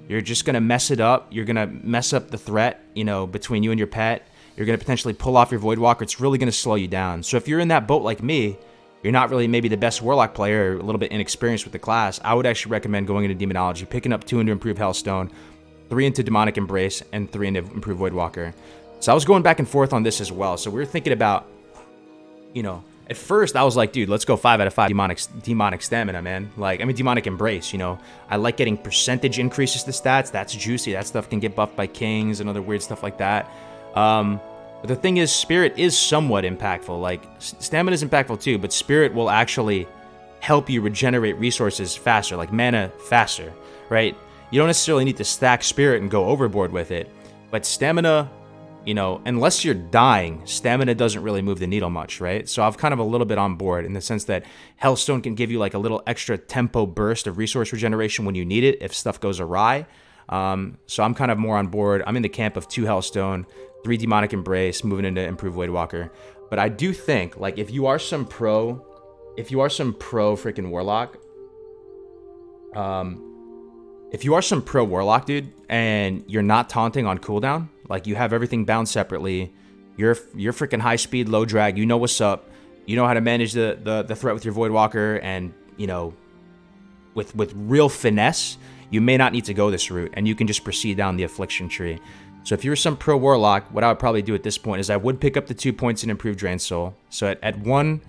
you're just gonna mess it up. You're gonna mess up the threat, you know, between you and your pet. You're gonna potentially pull off your voidwalker. It's really gonna slow you down. So if you're in that boat like me, you're not really maybe the best warlock player, or a little bit inexperienced with the class, I would actually recommend going into demonology, picking up 2 into improved hellstone, 3 into demonic embrace, and 3 into improved voidwalker. So I was going back and forth on this as well. So we were thinking about, you know, at first I was like, dude, let's go 5 out of 5 demonic stamina, man. Like, I mean, demonic embrace, you know. I like getting percentage increases to stats. That's juicy. That stuff can get buffed by kings and other weird stuff like that. But the thing is, spirit is somewhat impactful. Like, stamina is impactful too, but spirit will actually help you regenerate resources faster, like mana faster, right? You don't necessarily need to stack spirit and go overboard with it, but stamina, you know, unless you're dying, stamina doesn't really move the needle much, right? So I'm kind of a little bit on board in the sense that Hellstone can give you like a little extra tempo burst of resource regeneration when you need it if stuff goes awry. So I'm kind of more on board. I'm in the camp of 2 Hellstone, 3 Demonic Embrace, moving into Improved Voidwalker. But I do think, like, if you are some pro freaking warlock, if you are some pro warlock, dude, and you're not taunting on cooldown, like you have everything bound separately, you're freaking high speed, low drag, you know what's up, you know how to manage the threat with your Voidwalker, and, you know, with real finesse, you may not need to go this route, and you can just proceed down the affliction tree. So if you're some pro warlock, what I would probably do at this point is I would pick up the 2 points in improved drain soul. So at one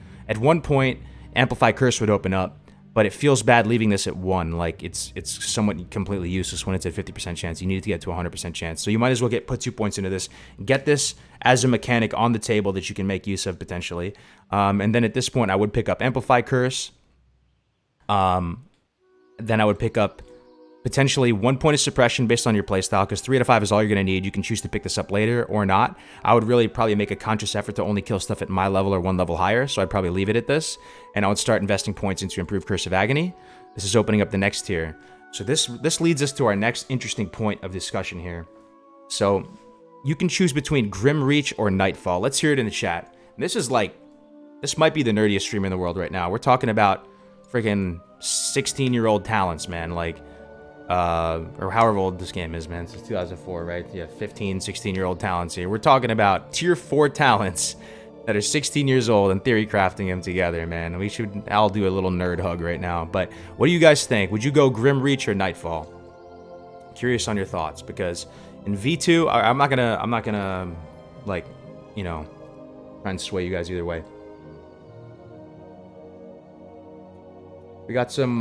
point, Amplify Curse would open up. but it feels bad leaving this at 1. Like, it's somewhat completely useless when it's at 50% chance. You need to get to 100% chance. So you might as well put 2 points into this. Get this as a mechanic on the table that you can make use of potentially. And then at this point, I would pick up Amplify Curse. Then I would pick up potentially 1 point of suppression based on your playstyle, because 3 out of 5 is all you're going to need. You can choose to pick this up later or not. I would really probably make a conscious effort to only kill stuff at my level or 1 level higher, so I'd probably leave it at this, and I would start investing points into Improved Curse of Agony. This is opening up the next tier. So this leads us to our next interesting point of discussion here. So you can choose between Grim Reach or Nightfall. Let's hear it in the chat. And this might be the nerdiest stream in the world right now. We're talking about freaking 16-year-old talents, man. Like, or however old this game is, man. It's 2004, right? Yeah, 15, 16-year-old talents here. We're talking about tier 4 talents that are 16 years old and theory crafting them together, man. We should all do a little nerd hug right now. But what do you guys think? Would you go Grim Reach or Nightfall? Curious on your thoughts, because in V2, I'm not gonna like, you know, try and sway you guys either way. We got some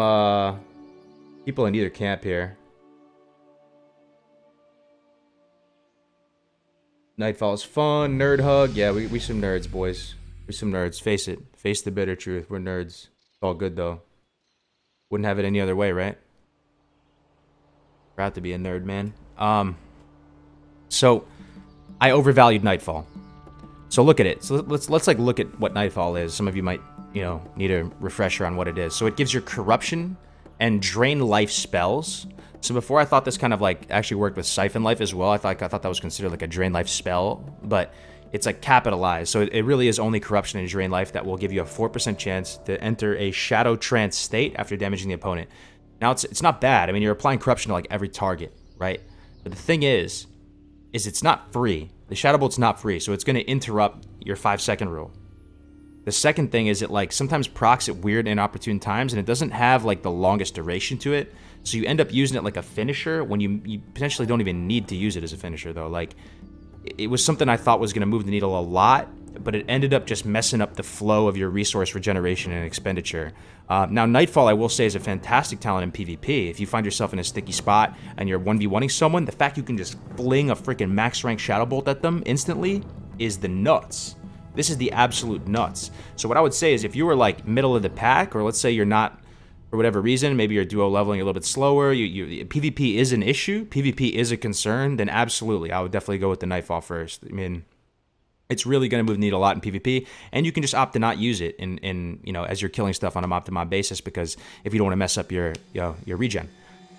people in either camp here. Nightfall is fun. Nerd hug. Yeah, we some nerds, boys. We some nerds. Face it. Face the bitter truth. We're nerds. It's all good, though. Wouldn't have it any other way, right? Proud to be a nerd, man. So, I overvalued Nightfall. So look at it. So let's like look at what Nightfall is. Some of you might, you know, need a refresher on what it is. So it gives your corruption and drain life spells. So before, I thought this kind of like actually worked with Siphon Life as well. I thought that was considered like a drain life spell, but it's like capitalized. So it really is only corruption and drain life that will give you a 4% chance to enter a shadow trance state after damaging the opponent. Now it's not bad. I mean, you're applying corruption to like every target, right? But the thing is it's not free. The Shadow Bolt's not free, so it's going to interrupt your 5-second rule. The second thing is it like sometimes procs at weird and inopportune times, and it doesn't have like the longest duration to it, so you end up using it like a finisher when you potentially don't even need to use it as a finisher, though. Like, it was something I thought was going to move the needle a lot, but it ended up just messing up the flow of your resource regeneration and expenditure. Now, Nightfall, I will say, is a fantastic talent in PvP. If you find yourself in a sticky spot and you're 1v1ing someone, the fact you can just fling a freaking max rank Shadow Bolt at them instantly is the nuts. This is the absolute nuts. So what I would say is if you were like middle of the pack, or let's say you're not, for whatever reason, maybe you're duo leveling a little bit slower, PvP is an issue, PvP is a concern, then absolutely, I would definitely go with the Nightfall first. I mean, it's really going to move the needle a lot in PvP, and you can just opt to not use it in you know, as you're killing stuff on a mob-to-mob basis, because if you don't want to mess up your regen.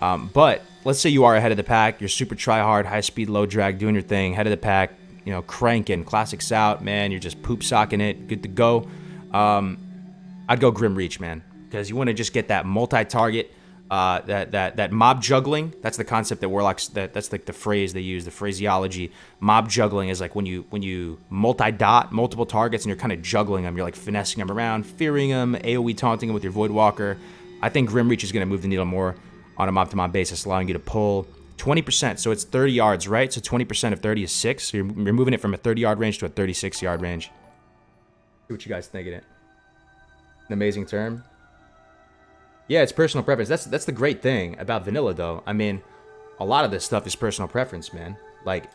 But let's say you are ahead of the pack, you're super try-hard, high-speed, low-drag, doing your thing, head of the pack, you know, cranking, classics out, man, you're just poop-socking it, good to go. I'd go Grim Reach, man, because you want to just get that multi-target, that mob juggling. That's the concept that Warlocks, that's like the phrase they use, the phraseology. Mob juggling is like when you multi-dot multiple targets and you're kind of juggling them. You're like finessing them around, fearing them, AoE taunting them with your Voidwalker. I think Grim Reach is going to move the needle more on a mob-to-mob basis, allowing you to pull 20%. So it's 30 yards, right? So 20% of 30 is 6. So you're moving it from a 30-yard range to a 36-yard range. See what you guys think of it. An amazing term. Yeah, it's personal preference. That's the great thing about vanilla, though. I mean, a lot of this stuff is personal preference, man. Like,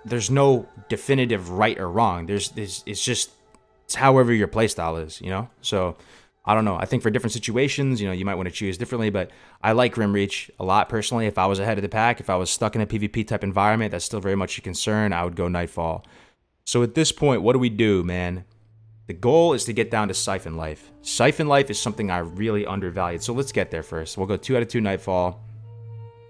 there's no definitive right or wrong. It's however your playstyle is, you know? So, I don't know. I think for different situations, you know, you might want to choose differently, but I like Grim Reach a lot, personally. If I was ahead of the pack, if I was stuck in a PvP-type environment, that's still very much a concern, I would go Nightfall. So at this point, what do we do, man? The goal is to get down to Siphon Life. Siphon Life is something I really undervalued, so let's get there first. We'll go 2 out of 2 Nightfall.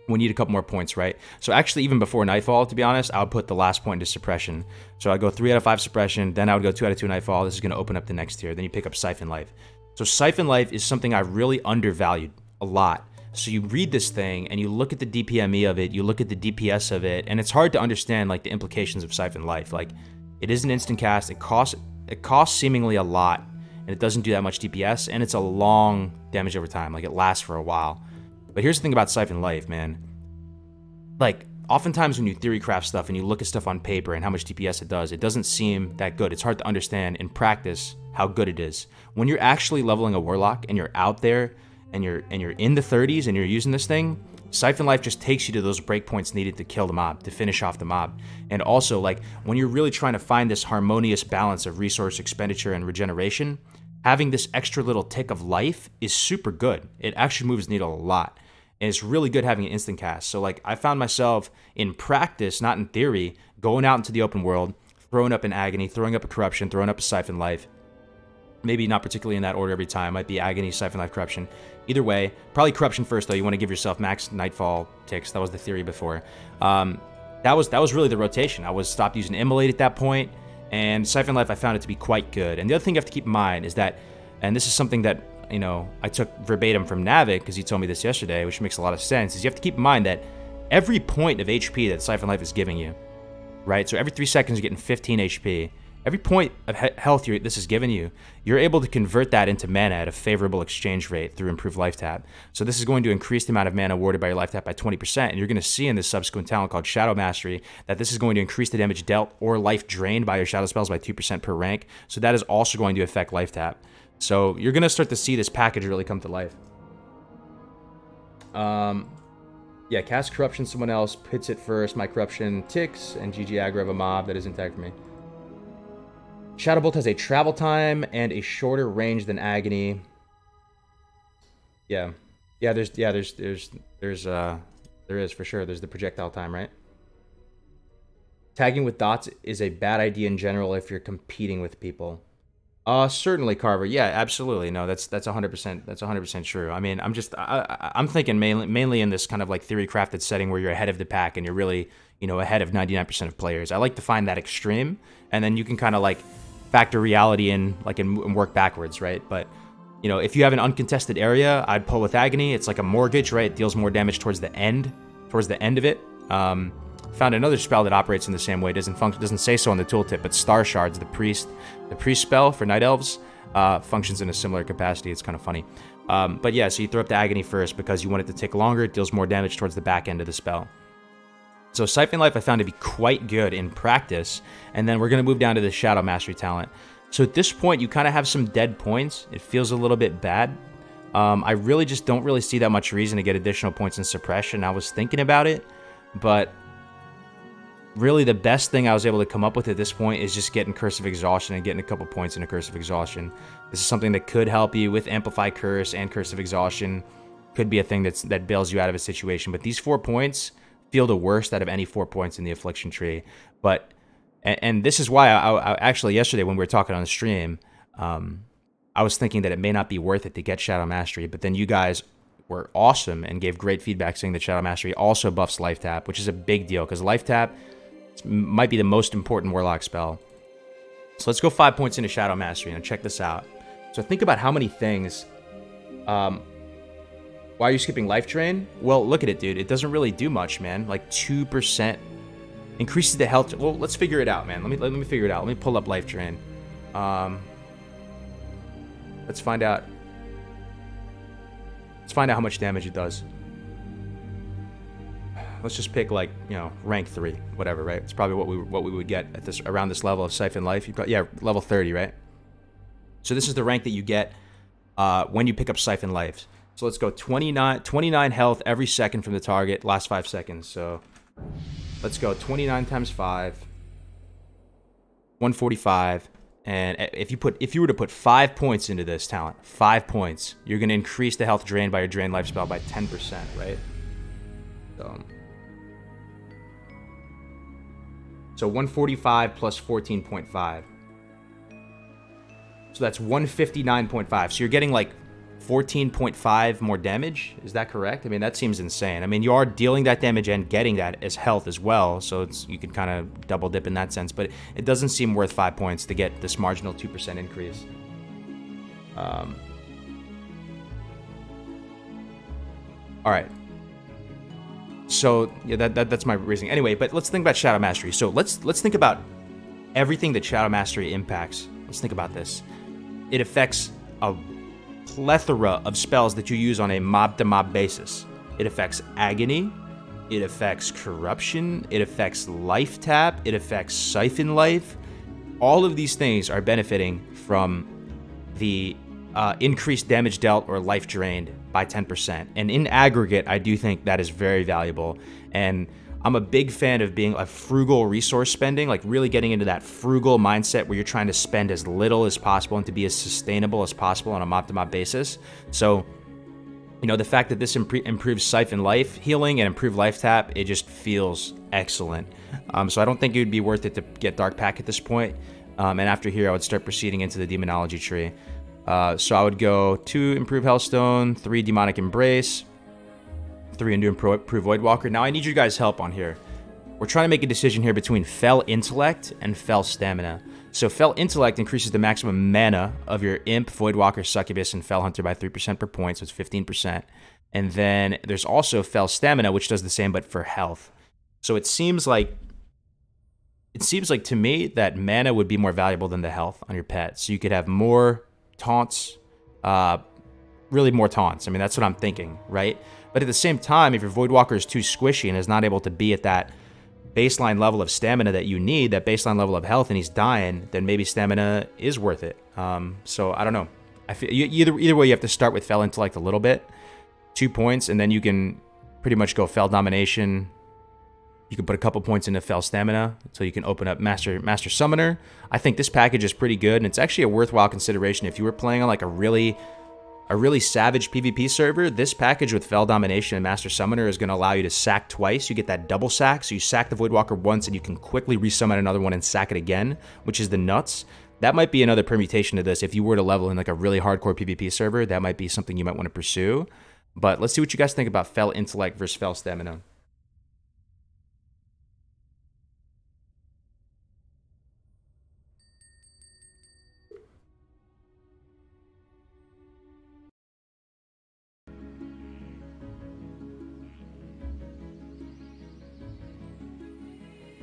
We need a couple more points, right? So actually, even before Nightfall, to be honest, I would put the last point into Suppression. So I'd go 3 out of 5 Suppression, then I would go 2 out of 2 Nightfall. This is going to open up the next tier. Then you pick up Siphon Life. So Siphon Life is something I really undervalued a lot. So you read this thing, and you look at the DPME of it, you look at the DPS of it, and it's hard to understand, like, the implications of Siphon Life. Like, it is an instant cast, it costs seemingly a lot, and it doesn't do that much DPS, and it's a long damage over time. Like, it lasts for a while. But here's the thing about Siphon Life, man. Like, oftentimes when you theory craft stuff and you look at stuff on paper and how much DPS it doesn't seem that good. It's hard to understand in practice how good it is. When you're actually leveling a Warlock and you're out there and you're in the 30s and you're using this thing, Siphon Life just takes you to those breakpoints needed to kill the mob, to finish off the mob. And also, like, when you're really trying to find this harmonious balance of resource expenditure and regeneration, having this extra little tick of life is super good. It actually moves the needle a lot. And it's really good having an instant cast. So, like, I found myself in practice, not in theory, going out into the open world, throwing up an Agony, throwing up a Corruption, throwing up a Siphon Life. Maybe not particularly in that order every time. Might be Agony, Siphon Life, Corruption. Either way, probably Corruption first, though. You want to give yourself max Nightfall ticks. That was the theory before. That was really the rotation. I was stopped using Immolate at that point, and Siphon Life, I found it to be quite good. And the other thing you have to keep in mind is that, and this is something that, you know, I took verbatim from Navik, because he told me this yesterday, which makes a lot of sense, is you have to keep in mind that every point of HP that Siphon Life is giving you, right? So every 3 seconds you're getting 15 HP. Every point of health this is giving you, you're able to convert that into mana at a favorable exchange rate through improved life tap. So this is going to increase the amount of mana awarded by your life tap by 20%, and you're going to see in this subsequent talent called Shadow Mastery that this is going to increase the damage dealt or life drained by your shadow spells by 2% per rank. So that is also going to affect life tap. So you're going to start to see this package really come to life. Yeah, cast Corruption, someone else hits it first. My Corruption ticks, and GG aggro of a mob that is intact for me. Shadow Bolt has a travel time and a shorter range than Agony. Yeah, there is for sure. There's the projectile time, right? Tagging with dots is a bad idea in general if you're competing with people. Certainly, Carver. Yeah, absolutely. No, that's 100%. That's 100% true. I mean, I'm thinking mainly in this kind of like theory crafted setting where you're ahead of the pack and you're really, you know, ahead of 99% of players. I like to find that extreme, and then you can kind of like factor reality in, like, and work backwards, right? But, you know, if you have an uncontested area, I'd pull with Agony. It's like a mortgage, right? It deals more damage towards the end of it. Found another spell that operates in the same way. Doesn't say so on the tooltip, but Star Shards, the priest spell for Night Elves, functions in a similar capacity. It's kind of funny. But yeah, so you throw up the Agony first because you want it to tick longer. It deals more damage towards the back end of the spell. So Siphon Life I found to be quite good in practice, and then we're going to move down to the Shadow Mastery talent. So at this point, you kind of have some dead points. It feels a little bit bad. I really just don't really see that much reason to get additional points in Suppression. I was thinking about it, but really the best thing I was able to come up with at this point is just getting Curse of Exhaustion and getting a couple points in a Curse of Exhaustion. This is something that could help you with Amplify Curse and Curse of Exhaustion. Could be a thing that bails you out of a situation, but these 4 points feel the worst out of any 4 points in the Affliction tree. But, and this is why I actually yesterday when we were talking on the stream, I was thinking that it may not be worth it to get Shadow Mastery, but then you guys were awesome and gave great feedback saying that Shadow Mastery also buffs Life Tap, which is a big deal because Life Tap might be the most important Warlock spell. So let's go 5 points into Shadow Mastery and check this out. So think about how many things. Why are you skipping Life Drain? Well, look at it, dude. It doesn't really do much, man. Like 2% increases the health. Well, let's figure it out, man. Let me figure it out. Let me pull up Life Drain. Let's find out. Let's find out how much damage it does. Let's just pick, like, you know, rank 3, whatever, right? It's probably what we would get at this around this level of Siphon Life. Yeah, level 30, right? So this is the rank that you get when you pick up Siphon Life. So let's go 29 health every second from the target, last 5 seconds. So let's go 29 times 5, 145. And if you were to put 5 points into this talent, 5 points, you're going to increase the health drained by your drained life spell by 10%, right? So 145 plus 14.5. So that's 159.5. So you're getting like 14.5 more damage. Is that correct? I mean, that seems insane. I mean, you are dealing that damage and getting that as health as well. So you can kind of double dip in that sense. But it doesn't seem worth 5 points to get this marginal 2% increase. All right. So yeah, that's my reasoning. Anyway, but let's think about Shadow Mastery. So let's think about everything that Shadow Mastery impacts. Let's think about this. It affects a plethora of spells that you use on a mob-to-mob basis. It affects Agony. It affects corruption. It affects life tap. It affects siphon life. All of these things are benefiting from the increased damage dealt or life drained by 10%. And in aggregate, I do think that is very valuable. And I'm a big fan of being a frugal resource spending, like really getting into that frugal mindset where you're trying to spend as little as possible and to be as sustainable as possible on a mob-to-mob basis. So, you know, the fact that this improves siphon life healing and improve life tap, it just feels excellent. So I don't think it would be worth it to get Dark Pack at this point. And after here, I would start proceeding into the Demonology tree. So I would go 2 Improve Hellstone, 3 Demonic Embrace, 3 into Improve Voidwalker. Now I need your guys' help on here. We're trying to make a decision here between Fell Intellect and Fell Stamina. So Fell Intellect increases the maximum mana of your Imp, Voidwalker, Succubus, and Fell Hunter by 3% per point, so it's 15%. And then there's also Fell Stamina, which does the same but for health. So it seems like to me that mana would be more valuable than the health on your pet. So you could have more taunts, really more taunts. I mean, that's what I'm thinking, right? But at the same time, if your Voidwalker is too squishy and is not able to be at that baseline level of stamina that you need, that baseline level of health, and he's dying, then maybe stamina is worth it. So I don't know. I feel either way, you have to start with Fell Intellect a little bit, 2 points, and then you can pretty much go Fell Domination. You can put a couple points into Fell Stamina until you can open up Master Summoner. I think this package is pretty good, and it's actually a worthwhile consideration if you were playing on like a really savage PvP server. This package with Fell Domination and Master Summoner is going to allow you to sack twice. You get that double sack, so you sack the Voidwalker once, and you can quickly resummon another one and sack it again, which is the nuts. That might be another permutation of this. If you were to level in like a really hardcore PvP server, that might be something you might want to pursue. But let's see what you guys think about Fell Intellect versus Fell Stamina.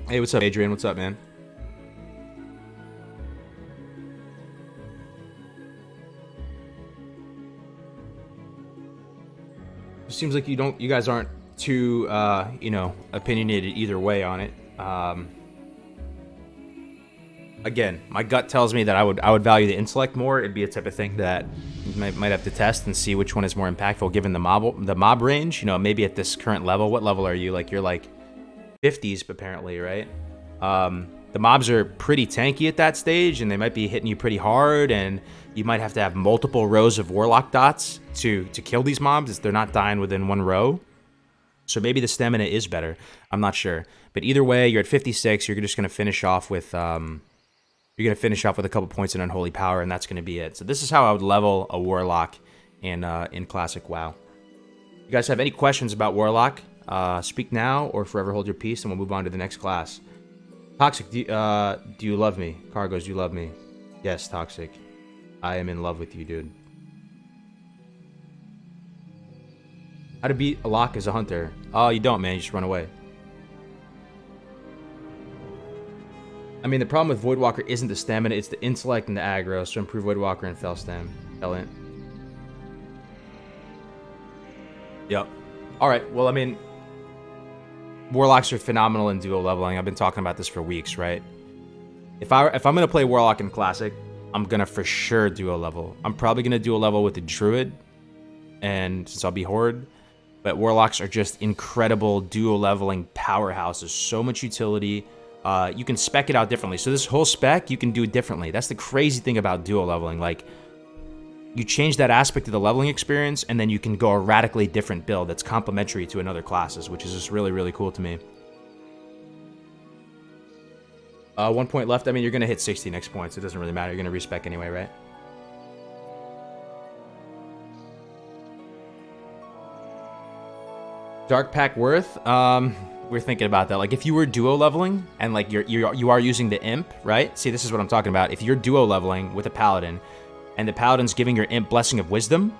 Hey, what's up, Adrian? What's up, man? It seems like you guys aren't too, you know, opinionated either way on it. Again, my gut tells me that I would value the intellect more. It'd be a type of thing that you might have to test and see which one is more impactful given the mob range. You know, maybe at this current level, what level are you? Like you're like 50s apparently, right? The mobs are pretty tanky at that stage, and they might be hitting you pretty hard, and you might have to have multiple rows of Warlock dots to kill these mobs if they're not dying within one row. So maybe the stamina is better. I'm not sure, but either way, you're at 56. You're just gonna finish off with a couple points in Unholy Power, and that's gonna be it. So this is how I would level a Warlock in Classic WoW. You guys have any questions about Warlock? Speak now or forever hold your peace, and we'll move on to the next class. Toxic, do you love me? Kargoz, do you love me? Yes, Toxic. I am in love with you, dude. How to beat a lock as a hunter? Oh, you don't, man. You just run away. I mean, the problem with Voidwalker isn't the stamina, it's the intellect and the aggro, so improve Voidwalker and Fell Int. Yep. Alright, well, I mean, Warlocks are phenomenal in duo leveling. I've been talking about this for weeks, right? If I'm going to play Warlock in Classic, I'm going to for sure duo level. I'm probably going to duo level with the Druid, and since I'll be Horde, but Warlocks are just incredible duo leveling powerhouses. So much utility. You can spec it out differently. So this whole spec, you can do it differently. That's the crazy thing about duo leveling. Like, you change that aspect of the leveling experience, and then you can go a radically different build that's complementary to another classes, which is just really, really cool to me. 1 point left. I mean, you're going to hit 60 next points. It doesn't really matter. You're going to respec anyway, right? Dark Pack worth? We're thinking about that. Like, if you were duo leveling, and like you are using the Imp, right? See, this is what I'm talking about. If you're duo leveling with a Paladin, and the Paladin's giving your Imp Blessing of Wisdom,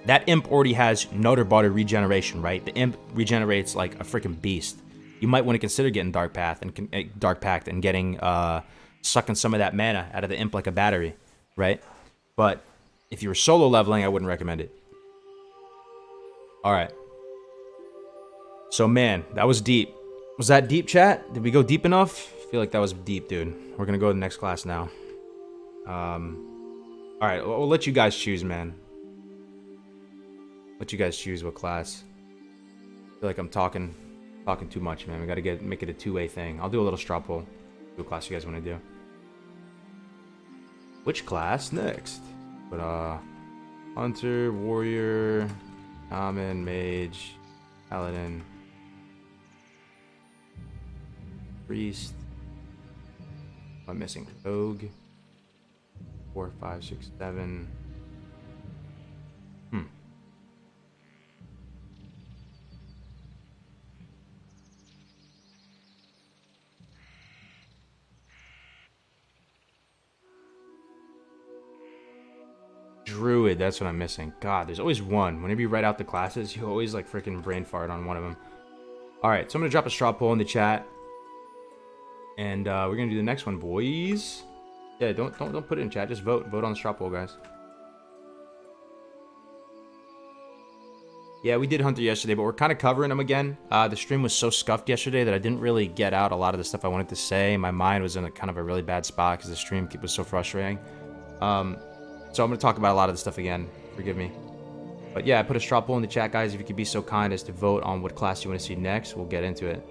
that Imp already has Notor Barter regeneration, right? The Imp regenerates like a freaking beast. You might want to consider getting Dark Pact and getting sucking some of that mana out of the Imp like a battery, right? But if you were solo leveling, I wouldn't recommend it. All right. So, man, that was deep. Was that deep, chat? Did we go deep enough? I feel like that was deep, dude. We're gonna go to the next class now. Alright, we'll let you guys choose, man. Let you guys choose what class. I feel like I'm talking too much, man. We gotta make it a two-way thing. I'll do a little straw poll. What class you guys want to do? Which class next? But Hunter, Warrior, Shaman, Mage, Paladin, Priest. I'm missing Rogue. 4, 5, 6, 7. Druid, that's what I'm missing. God, there's always one. Whenever you write out the classes, you always like freaking brain fart on one of them. Alright, so I'm gonna drop a straw poll in the chat. And we're gonna do the next one, boys. Yeah, don't put it in chat, just vote. Vote on the straw poll, guys. Yeah, we did Hunter yesterday, but we're kind of covering him again. The stream was so scuffed yesterday that I didn't really get out a lot of the stuff I wanted to say. My mind was in a kind of a really bad spot because the stream was so frustrating. So I'm going to talk about a lot of this stuff again. Forgive me. But yeah, I put a straw poll in the chat, guys. If you could be so kind as to vote on what class you want to see next, we'll get into it.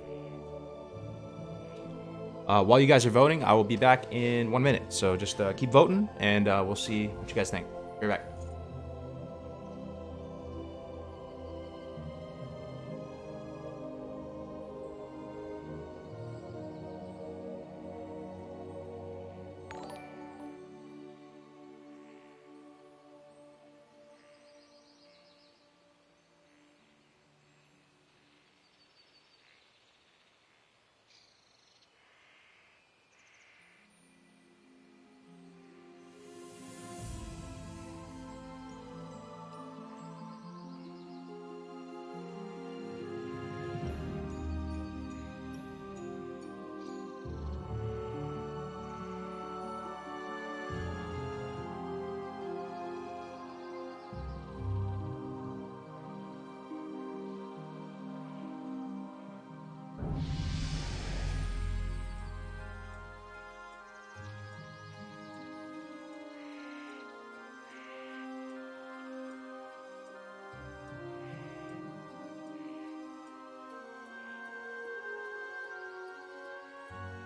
While you guys are voting, I will be back in 1 minute. So just keep voting, and we'll see what you guys think. Be right back.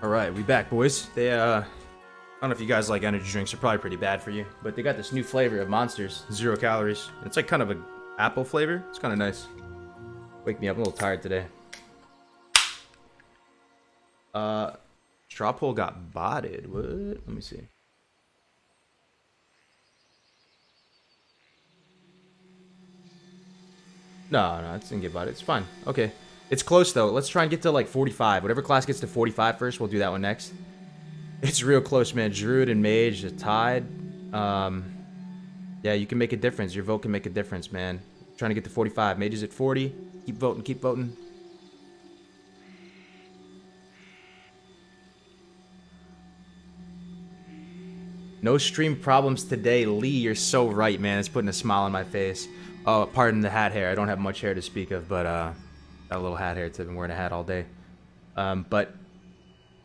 Alright, we back, boys. They, I don't know if you guys like energy drinks. They're probably pretty bad for you. But they got this new flavor of Monsters. 0 calories. It's like kind of an apple flavor. It's kind of nice. Wake me up. I'm a little tired today. Straw poll got botted. What? Let me see. No, it didn't get botted. It's fine. Okay. It's close, though. Let's try and get to, like, 45. Whatever class gets to 45 first, we'll do that one next. It's real close, man. Druid and Mage are tied. Yeah, you can make a difference. Your vote can make a difference, man. Trying to get to 45. Mage is at 40. Keep voting, keep voting. No stream problems today. Lee, you're so right, man. It's putting a smile on my face. Oh, pardon the hat hair. I don't have much hair to speak of, but, got a little hat hair. I've been wearing a hat all day. But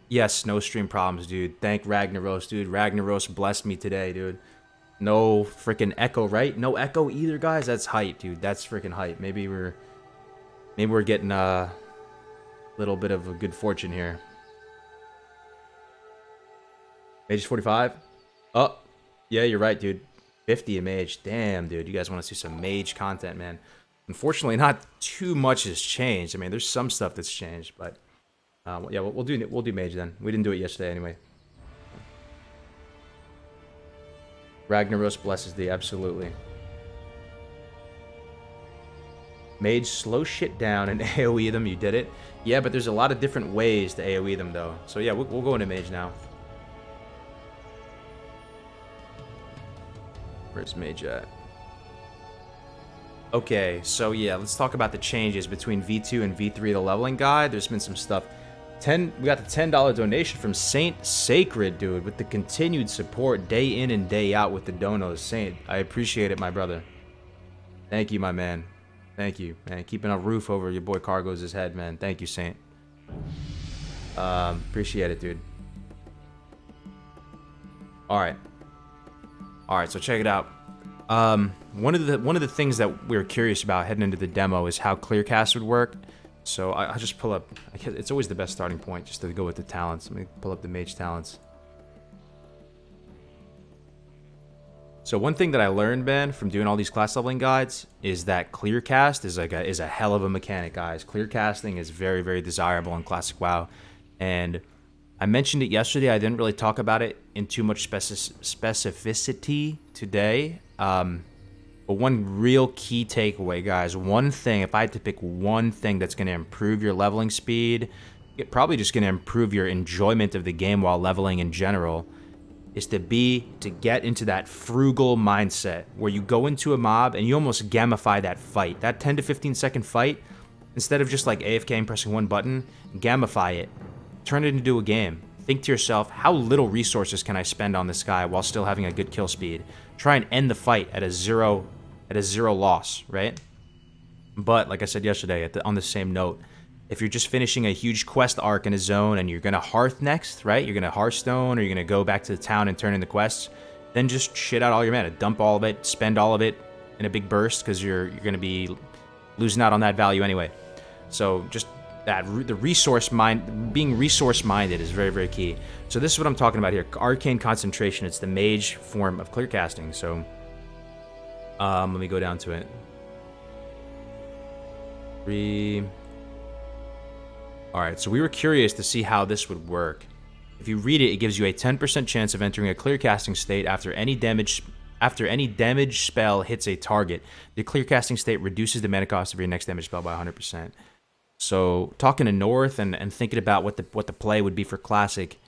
yes, no stream problems, dude. Thank Ragnaros, dude. Ragnaros blessed me today, dude. No freaking echo, right? No echo either, guys. That's hype, dude. That's freaking hype. Maybe we're getting a little bit of a good fortune here. Mage 45. Oh, yeah, you're right, dude. 50 a mage. Damn, dude. You guys want to see some mage content, man. Unfortunately, not too much has changed. I mean, there's some stuff that's changed, but yeah, we'll do mage then. We didn't do it yesterday anyway. Ragnaros blesses thee, absolutely. Mage, slow shit down and AoE them. You did it. Yeah, but there's a lot of different ways to AoE them, though. So yeah, we'll go into mage now. Where's mage at? Okay, so yeah, let's talk about the changes between V2 and V3 of the leveling guide. There's been some stuff. We got the $10 donation from Saint Sacred, dude, with the continued support day in and day out with the donos. Saint, I appreciate it, my brother. Thank you, my man. Thank you, man. Keeping a roof over your boy Kargoz' head, man. Thank you, Saint. Appreciate it, dude. All right, so check it out. One of the things that we were curious about heading into the demo is how Clearcast would work. So I'll just pull up. It's always the best starting point just to go with the talents. Let me pull up the mage talents. So one thing that I learned, man, from doing all these class leveling guides is that Clearcast is a hell of a mechanic, guys. Clearcasting is very, very desirable in Classic WoW, and I mentioned it yesterday. I didn't really talk about it in too much specificity today. But one real key takeaway, guys, one thing, if I had to pick one thing that's going to improve your leveling speed, it's probably just going to improve your enjoyment of the game while leveling in general, is to get into that frugal mindset where you go into a mob and you almost gamify that fight. That 10 to 15 second fight, instead of just like AFK and pressing one button, gamify it. Turn it into a game. Think to yourself, how little resources can I spend on this guy while still having a good kill speed? Try and end the fight at a zero loss, right? But like I said yesterday, on the same note, if you're just finishing a huge quest arc in a zone and you're gonna Hearth next, right? You're gonna Hearthstone, or you're gonna go back to the town and turn in the quests, then just shit out all your mana, dump all of it, spend all of it in a big burst, because you're gonna be losing out on that value anyway. So just being resource minded is very, very key. So this is what I'm talking about here. Arcane concentration. It's the mage form of clear casting. So let me go down to it. Alright, so we were curious to see how this would work. If you read it, it gives you a 10% chance of entering a clear casting state after any damage spell hits a target. The clear casting state reduces the mana cost of your next damage spell by 100%. So talking to North and thinking about what the play would be for Classic,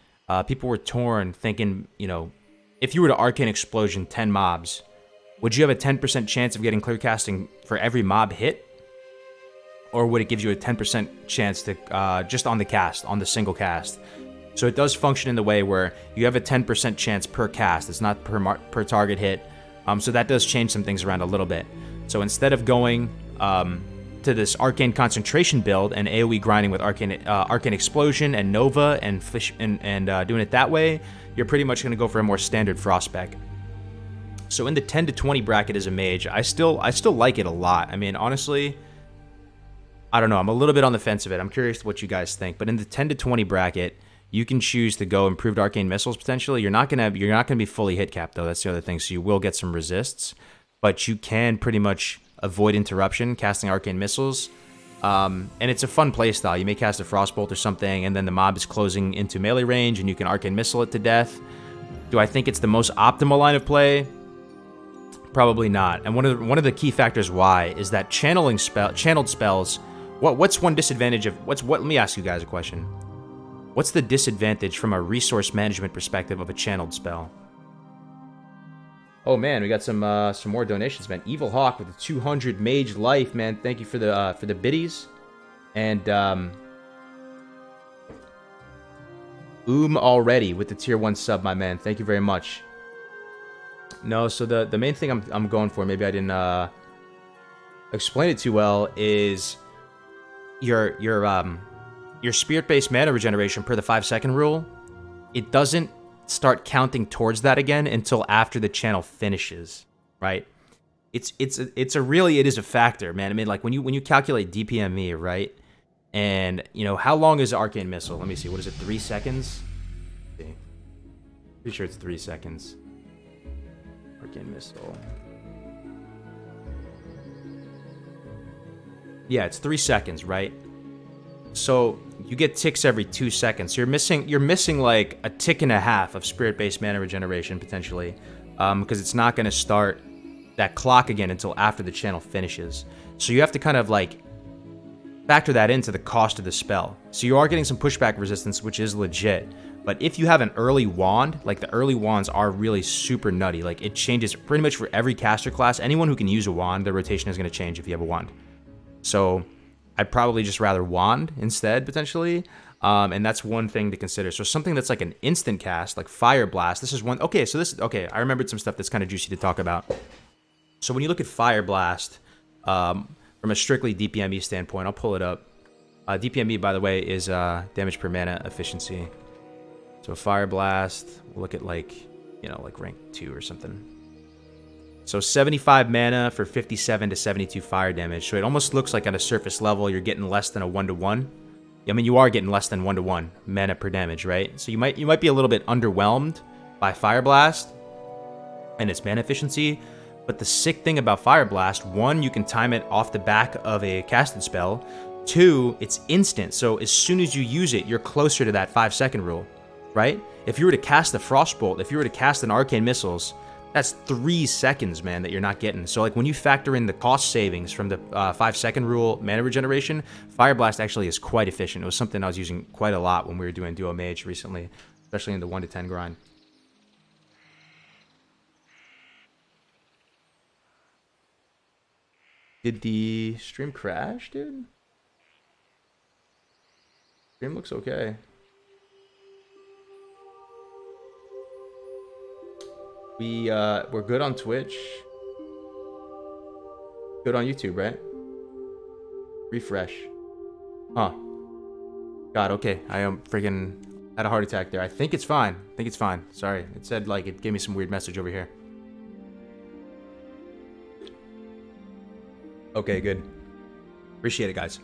people were torn, thinking, you know, if you were to Arcane Explosion 10 mobs, would you have a 10% chance of getting clear casting for every mob hit? Or would it give you a 10% chance to just on the single cast? So it does function in the way where you have a 10% chance per cast. It's not per target hit. So that does change some things around a little bit. So instead of going to this Arcane Concentration build and AoE grinding with Arcane Explosion and Nova and doing it that way, you're pretty much going to go for a more standard Frost spec. So in the 10 to 20 bracket as a mage, I still like it a lot. I mean, honestly, I don't know. I'm a little bit on the fence of it. I'm curious what you guys think. But in the 10 to 20 bracket, you can choose to go improved arcane missiles potentially. You're not gonna be fully hit capped though. That's the other thing. So you will get some resists, but you can pretty much avoid interruption casting arcane missiles. And it's a fun playstyle. You may cast a frostbolt or something, and then the mob is closing into melee range, and you can arcane missile it to death. Do I think it's the most optimal line of play? Probably not. And one of the key factors why is that channeled spells. What's one disadvantage of let me ask you guys a question. What's the disadvantage from a resource management perspective of a channeled spell? Oh man, we got some more donations, man. Evil Hawk with the 200 mage life, man. Thank you for the biddies. And already with the tier 1 sub, my man. Thank you very much. No, so the main thing I'm going for, maybe I didn't explain it too well, is your spirit-based mana regeneration per the 5-second rule. It doesn't start counting towards that again until after the channel finishes, right? It is a factor, man. I mean, like when you calculate DPME, right? And you know, how long is arcane missile? Let me see. What is it? 3 seconds? Let's see. Pretty sure it's 3 seconds. Arcane missile. Yeah, it's 3 seconds, right? So you get ticks every 2 seconds. So you're missing like a tick and a half of spirit-based mana regeneration potentially, because it's not going to start that clock again until after the channel finishes. So you have to kind of like factor that into the cost of the spell. So you are getting some pushback resistance, which is legit. But if you have an early wand, like the early wands are really super nutty. Like it changes pretty much for every caster class. Anyone who can use a wand, their rotation is going to change if you have a wand. So I'd probably just rather wand instead, potentially. And that's one thing to consider. So something that's like an instant cast, like Fire Blast. This is one. Okay, okay, I remembered some stuff that's kind of juicy to talk about. So when you look at Fire Blast, from a strictly DPME standpoint. I'll pull it up. DPME, by the way, is damage per mana efficiency. So Fire Blast, we'll look at like, you know, like rank 2 or something. So 75 mana for 57 to 72 fire damage. So it almost looks like on a surface level you're getting less than a 1-to-1. I mean, you are getting less than 1-to-1 mana per damage, right? So you might be a little bit underwhelmed by Fire Blast and its mana efficiency. But the sick thing about Fire Blast, 1, you can time it off the back of a casted spell. 2, it's instant. So as soon as you use it, you're closer to that 5-second rule, right? If you were to cast a Frostbolt, if you were to cast an Arcane Missiles, that's 3 seconds, man, that you're not getting. So, like, when you factor in the cost savings from the 5-second rule mana regeneration, Fire Blast actually is quite efficient. It was something I was using quite a lot when we were doing Duo Mage recently, especially in the 1-to-10 grind. Did the stream crash, dude? Stream looks okay. We're good on Twitch. Good on YouTube, right? Refresh. Huh. God, okay. I am freaking had a heart attack there. I think it's fine. I think it's fine. Sorry. It said, like, it gave me some weird message over here. Okay, good. Appreciate it, guys.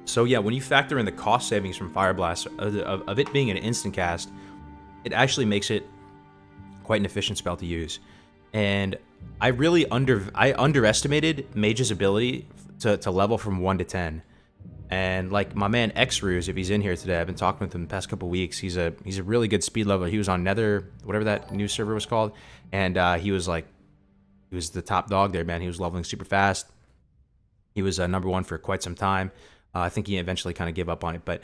So, yeah, when you factor in the cost savings from Fire Blast, of it being an instant cast, it actually makes it quite an efficient spell to use. And I really underestimated Mage's ability to level from 1 to 10. And like my man Xruse, if he's in here today, I've been talking with him the past couple weeks. He's a really good speed leveler. He was on Nether, whatever that new server was called, and he was the top dog there, man. He was leveling super fast. He was number 1 for quite some time. I think he eventually kind of gave up on it, but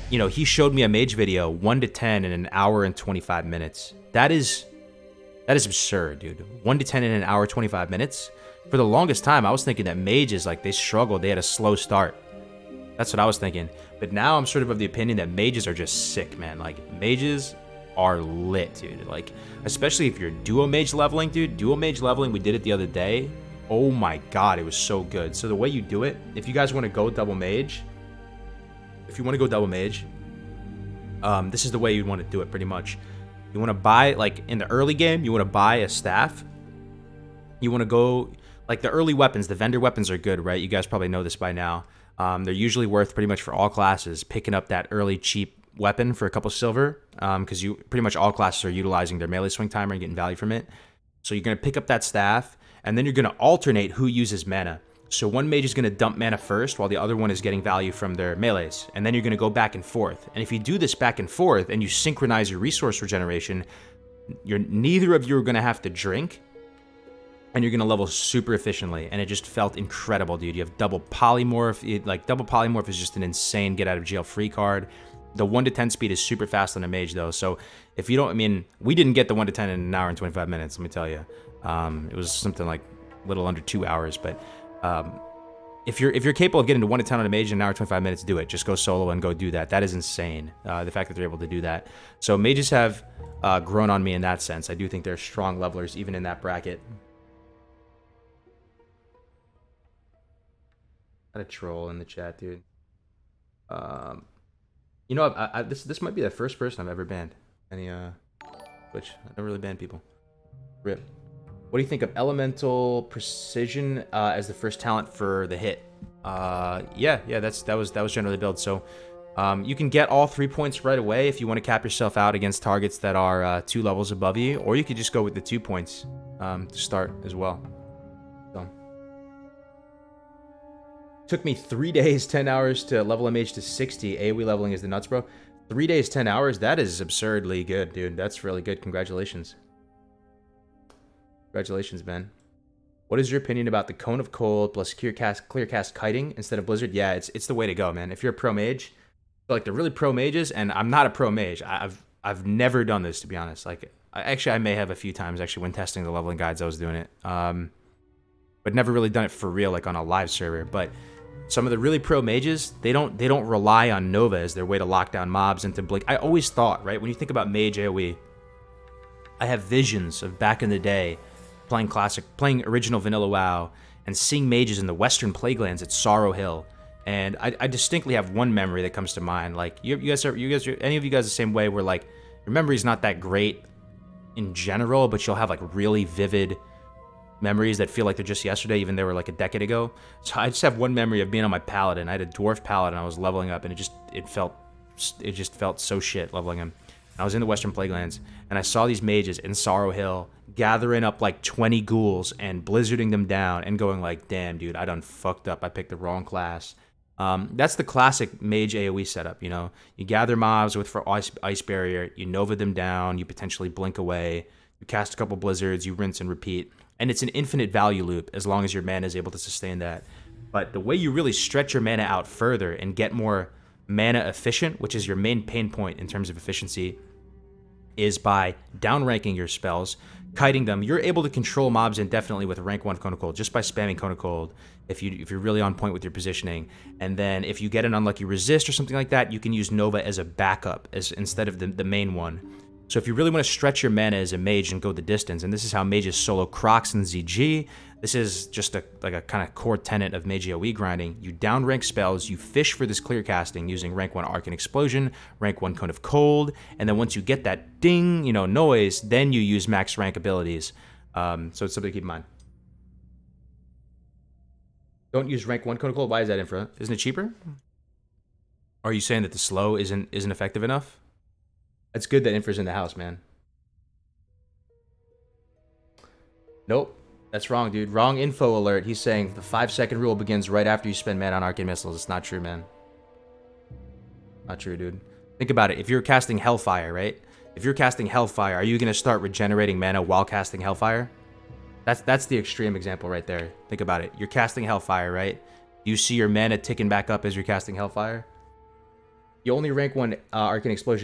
you know, he showed me a Mage video 1 to 10 in an hour and 25 minutes. That is absurd, dude. 1 to 10 in an hour, 25 minutes. For the longest time, I was thinking that Mages, like, they struggled. They had a slow start. That's what I was thinking. But now I'm sort of the opinion that Mages are just sick, man. Like, Mages are lit, dude. Like, especially if you're Duo Mage leveling, dude. Duo Mage leveling, we did it the other day. Oh my god, it was so good. So the way you do it, if you guys want to go double Mage, this is the way you'd want to do it, pretty much. You want to buy, like, in the early game, you want to buy a staff. You want to go, like, the early weapons, the vendor weapons are good, right? You guys probably know this by now. They're usually worth pretty much for all classes, picking up that early cheap weapon for a couple silver, because you pretty much all classes are utilizing their melee swing timer and getting value from it. So you're going to pick up that staff, and then you're going to alternate who uses mana. So one mage is going to dump mana first, while the other one is getting value from their melees. And then you're going to go back and forth. And if you do this back and forth, and you synchronize your resource regeneration, neither of you are going to have to drink, and you're going to level super efficiently. And it just felt incredible, dude. You have double polymorph. Double polymorph is just an insane get-out-of-jail-free card. The 1 to 10 speed is super fast on a mage, though. So if you don't, I mean, we didn't get the 1 to 10 in an hour and 25 minutes, let me tell you. It was something like a little under 2 hours, but... if you're capable of getting to 1 to 10 on a mage in an hour 25 minutes, do it. Just go solo and go do that. That is insane, the fact that they're able to do that. So mages have grown on me in that sense. I do think they're strong levelers even in that bracket. Got a troll in the chat, dude. You know, this might be the first person I've ever banned any Twitch. I never really banned people. Rip. What do you think of Elemental Precision as the first talent for the hit? Yeah, that was generally the build. So you can get all 3 points right away if you want to cap yourself out against targets that are 2 levels above you, or you could just go with the 2 points to start as well. So took me 3 days, 10 hours to level a mage to 60. AoE leveling is the nuts, bro. 3 days, 10 hours. That is absurdly good, dude. That's really good. Congratulations. Congratulations, man. What is your opinion about the Cone of Cold plus clear cast kiting instead of Blizzard? Yeah, it's the way to go, man. If you're a pro mage, like the really pro mages, and I'm not a pro mage. I've never done this, to be honest. Like, I may have a few times actually when testing the leveling guides. I was doing it, but never really done it for real, like on a live server. But some of the really pro mages, they don't rely on Nova as their way to lock down mobs and to blink. I always thought, right, when you think about mage AoE, I have visions of back in the day playing classic, playing original vanilla WoW, and seeing mages in the Western Plaguelands at Sorrow Hill. And I distinctly have one memory that comes to mind. Like, you guys are, any of you guys the same way, where like your memory's not that great in general, but you'll have like really vivid memories that feel like they're just yesterday, even they were like a decade ago. So I just have one memory of being on my paladin. I had a dwarf paladin. I was leveling up, and it just felt so shit leveling him. I was in the Western Plaguelands, and I saw these mages in Sorrow Hill gathering up like 20 ghouls and blizzarding them down and going like, damn, dude, I done fucked up. I picked the wrong class. That's the classic mage AoE setup, you know? You gather mobs for ice barrier, you Nova them down, you potentially blink away, you cast a couple blizzards, you rinse and repeat. And it's an infinite value loop as long as your mana is able to sustain that. But the way you really stretch your mana out further and get more mana efficient, which is your main pain point in terms of efficiency, is by downranking your spells, kiting them. You're able to control mobs indefinitely with rank 1 Cone of Cold just by spamming Cone of Cold if you're really on point with your positioning. And then if you get an unlucky resist or something like that, you can use Nova as a backup instead of the main one. So if you really want to stretch your mana as a mage and go the distance, and this is how mages solo Crocs and ZG, this is just like a kind of core tenet of mage AoE grinding. You downrank spells, you fish for this clear casting using rank 1 Arcane Explosion, rank 1 Cone of Cold, and then once you get that ding, you know, noise, then you use max rank abilities. So it's something to keep in mind. Don't use rank 1 Cone of Cold. Why is that, Infra? Isn't it cheaper? Or are you saying that the slow isn't effective enough? It's good that Infra's in the house, man. Nope. That's wrong, dude. Wrong info alert. He's saying the 5-second rule begins right after you spend mana on Arcane Missiles. It's not true, man. Not true, dude. Think about it. If you're casting Hellfire, right? If you're casting Hellfire, are you going to start regenerating mana while casting Hellfire? That's the extreme example right there. Think about it. You're casting Hellfire, right? You see your mana ticking back up as you're casting Hellfire? You only rank 1 Arcane Explosion